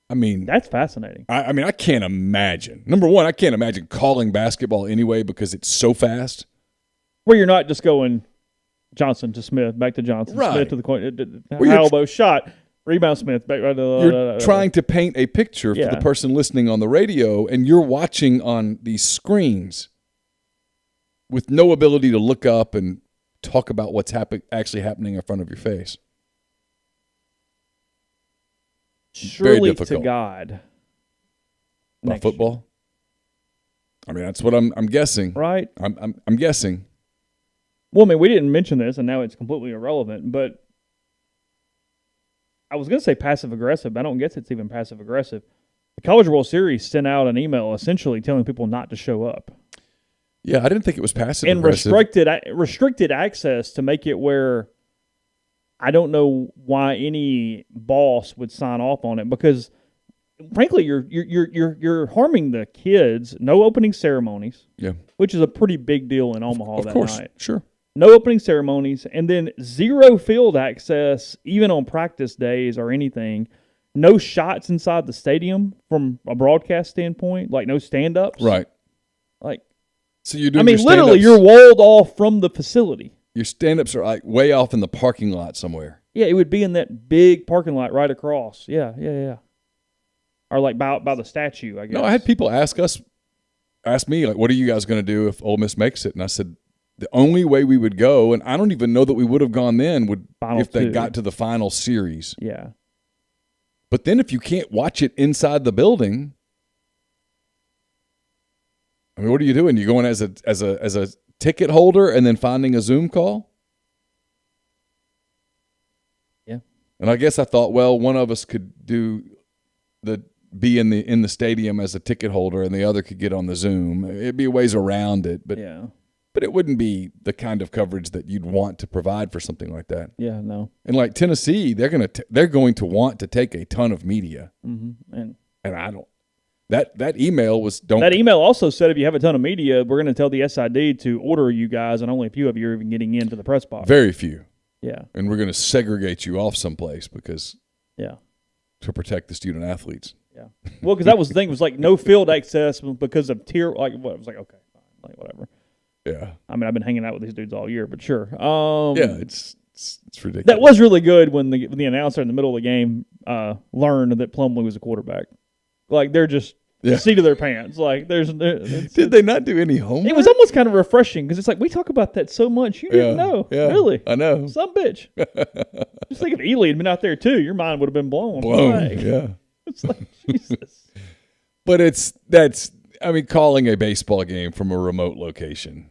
[SPEAKER 2] I mean,
[SPEAKER 1] that's fascinating.
[SPEAKER 2] I mean, I can't imagine. Number one, I can't imagine calling basketball anyway because it's so fast.
[SPEAKER 1] Where you're not just going Johnson to Smith, back to Johnson,
[SPEAKER 2] right.
[SPEAKER 1] Smith to the corner, elbow shot, rebound Smith, back right to
[SPEAKER 2] You're trying to paint a picture for the person listening on the radio, and you're watching on these screens with no ability to look up and talk about what's actually happening in front of your face.
[SPEAKER 1] Surely to God.
[SPEAKER 2] About football? I mean, that's what I'm guessing.
[SPEAKER 1] Right?
[SPEAKER 2] I'm guessing.
[SPEAKER 1] Well, I mean, we didn't mention this, and now it's completely irrelevant, but I was going to say passive-aggressive, but I don't guess it's even passive-aggressive. The College World Series sent out an email essentially telling people not to show up.
[SPEAKER 2] Yeah, I didn't think it was passive-aggressive.
[SPEAKER 1] And restricted access to make it where I don't know why any boss would sign off on it because, frankly, you're harming the kids. No opening ceremonies, which is a pretty big deal in Omaha that night.
[SPEAKER 2] Sure.
[SPEAKER 1] No opening ceremonies, and then zero field access, even on practice days or anything. No shots inside the stadium from a broadcast standpoint, like no stand-ups.
[SPEAKER 2] Right.
[SPEAKER 1] Like,
[SPEAKER 2] so you're doing.
[SPEAKER 1] I mean, literally, you're walled off from the facility.
[SPEAKER 2] Your stand-ups are like way off in the parking lot somewhere.
[SPEAKER 1] Yeah, it would be in that big parking lot right across. Yeah. Or like by the statue, I guess.
[SPEAKER 2] No, I had people ask me, like, what are you guys going to do if Ole Miss makes it? And I said, the only way we would go, and I don't even know that we would have gone then, if they got to the final series.
[SPEAKER 1] Yeah.
[SPEAKER 2] But then if you can't watch it inside the building, I mean, what are you doing? You going as a ticket holder and then finding a Zoom call?
[SPEAKER 1] Yeah.
[SPEAKER 2] And I guess I thought, well, one of us could be in the stadium as a ticket holder and the other could get on the Zoom. It'd be ways around it, but it wouldn't be the kind of coverage that you'd want to provide for something like that.
[SPEAKER 1] Yeah, no.
[SPEAKER 2] And like Tennessee, they're going to want to take a ton of media.
[SPEAKER 1] Mm-hmm.
[SPEAKER 2] And I don't. That email was don't.
[SPEAKER 1] That email also said if you have a ton of media, we're going to tell the SID to order you guys, and only a few of you are even getting into the press box.
[SPEAKER 2] Very few.
[SPEAKER 1] Yeah.
[SPEAKER 2] And we're going to segregate you off someplace because.
[SPEAKER 1] Yeah.
[SPEAKER 2] To protect the student athletes.
[SPEAKER 1] Yeah. Well, because that was the thing. It was like no field access because of tier. Like what? It was like okay, fine, like whatever.
[SPEAKER 2] Yeah.
[SPEAKER 1] I mean, I've been hanging out with these dudes all year, but sure.
[SPEAKER 2] Yeah, it's ridiculous.
[SPEAKER 1] That was really good when the announcer in the middle of the game learned that Plumlee was a quarterback. Like they're just seat of their pants. Like did
[SPEAKER 2] they not do any homework?
[SPEAKER 1] It was almost kind of refreshing because it's like we talk about that so much. You didn't know, really?
[SPEAKER 2] I know.
[SPEAKER 1] Some bitch. Just think if Ely had been out there too, your mind would have been blown.
[SPEAKER 2] Yeah.
[SPEAKER 1] It's like Jesus.
[SPEAKER 2] But calling a baseball game from a remote location.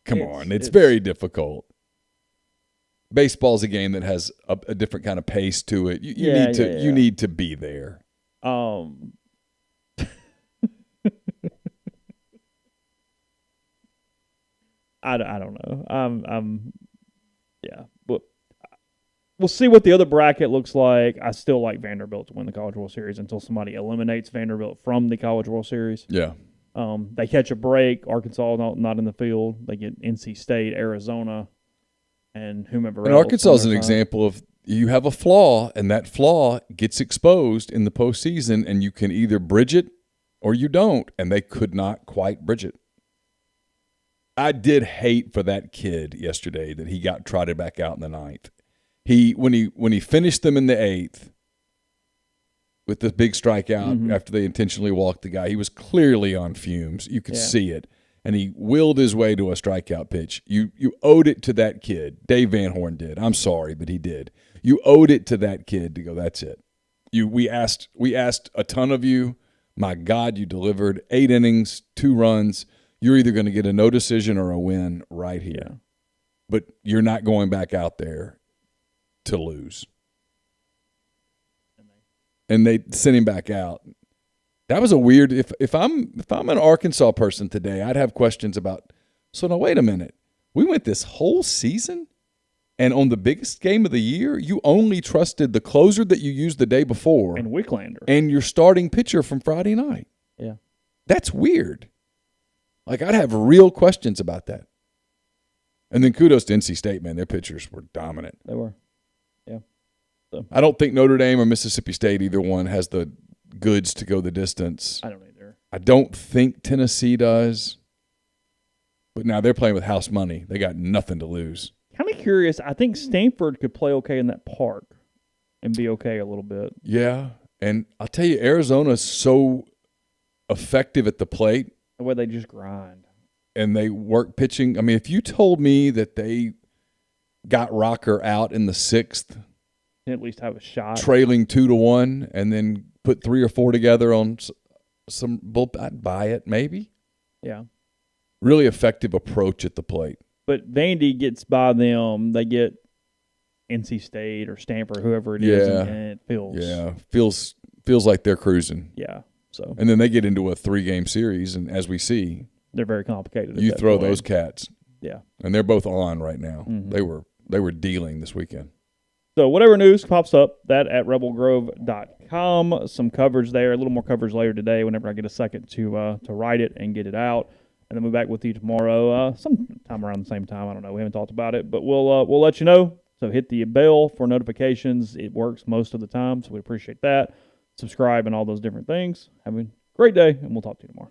[SPEAKER 2] Come on, it's very difficult. Baseball's a game that has a different kind of pace to it. You need to be there.
[SPEAKER 1] I don't know. But we'll see what the other bracket looks like. I still like Vanderbilt to win the College World Series until somebody eliminates Vanderbilt from the College World Series.
[SPEAKER 2] Yeah.
[SPEAKER 1] They catch a break. Arkansas not in the field. They get NC State, Arizona, and whomever else.
[SPEAKER 2] And Arkansas is an example of you have a flaw, and that flaw gets exposed in the postseason, and you can either bridge it or you don't, and they could not quite bridge it. I did hate for that kid yesterday that he got trotted back out in the ninth. When he finished them in the eighth with the big strikeout after they intentionally walked the guy, he was clearly on fumes. You could see it. And he willed his way to a strikeout pitch. You owed it to that kid. Dave Van Horn did. I'm sorry, but he did. You owed it to that kid to go, that's it. We asked a ton of you. My God, you delivered 8 innings, 2 runs. You're either going to get a no decision or a win right here. Yeah. But you're not going back out there to lose. and they sent him back out. That was a weird. If I'm an Arkansas person today, I'd have questions about. So now wait a minute. We went this whole season, and on the biggest game of the year, you only trusted the closer that you used the day before
[SPEAKER 1] and Wicklander
[SPEAKER 2] and your starting pitcher from Friday night.
[SPEAKER 1] Yeah,
[SPEAKER 2] that's weird. Like, I'd have real questions about that. And then kudos to NC State, man. Their pitchers were dominant.
[SPEAKER 1] They were. Yeah. So.
[SPEAKER 2] I don't think Notre Dame or Mississippi State, either one, has the goods to go the distance.
[SPEAKER 1] I don't either.
[SPEAKER 2] I don't think Tennessee does. But now they're playing with house money. They got nothing to lose.
[SPEAKER 1] Kind of curious. I think Stanford could play okay in that park and be okay a little bit.
[SPEAKER 2] Yeah. And I'll tell you, Arizona's so effective at the plate.
[SPEAKER 1] The way they just grind.
[SPEAKER 2] And they work pitching. I mean, if you told me that they got Rocker out in the 6th,
[SPEAKER 1] at least have a shot,
[SPEAKER 2] trailing 2-1, and then put 3 or 4 together on some bull, I'd buy it, maybe.
[SPEAKER 1] Yeah.
[SPEAKER 2] Really effective approach at the plate.
[SPEAKER 1] But Vandy gets by them. They get NC State or Stanford, whoever it is, and it feels
[SPEAKER 2] feels like they're cruising.
[SPEAKER 1] Yeah. So
[SPEAKER 2] and then they get into a 3-game series, and as we see,
[SPEAKER 1] they're very complicated.
[SPEAKER 2] You throw those cats.
[SPEAKER 1] Yeah.
[SPEAKER 2] And they're both on right now.
[SPEAKER 1] Mm-hmm.
[SPEAKER 2] They were dealing this weekend.
[SPEAKER 1] So whatever news pops up, that at rebelgrove.com. Some coverage there, a little more coverage later today whenever I get a second to write it and get it out. And then we'll be back with you tomorrow sometime around the same time. I don't know. We haven't talked about it, but we'll let you know. So hit the bell for notifications. It works most of the time, so we appreciate that. Subscribe and all those different things. Have a great day, and we'll talk to you tomorrow.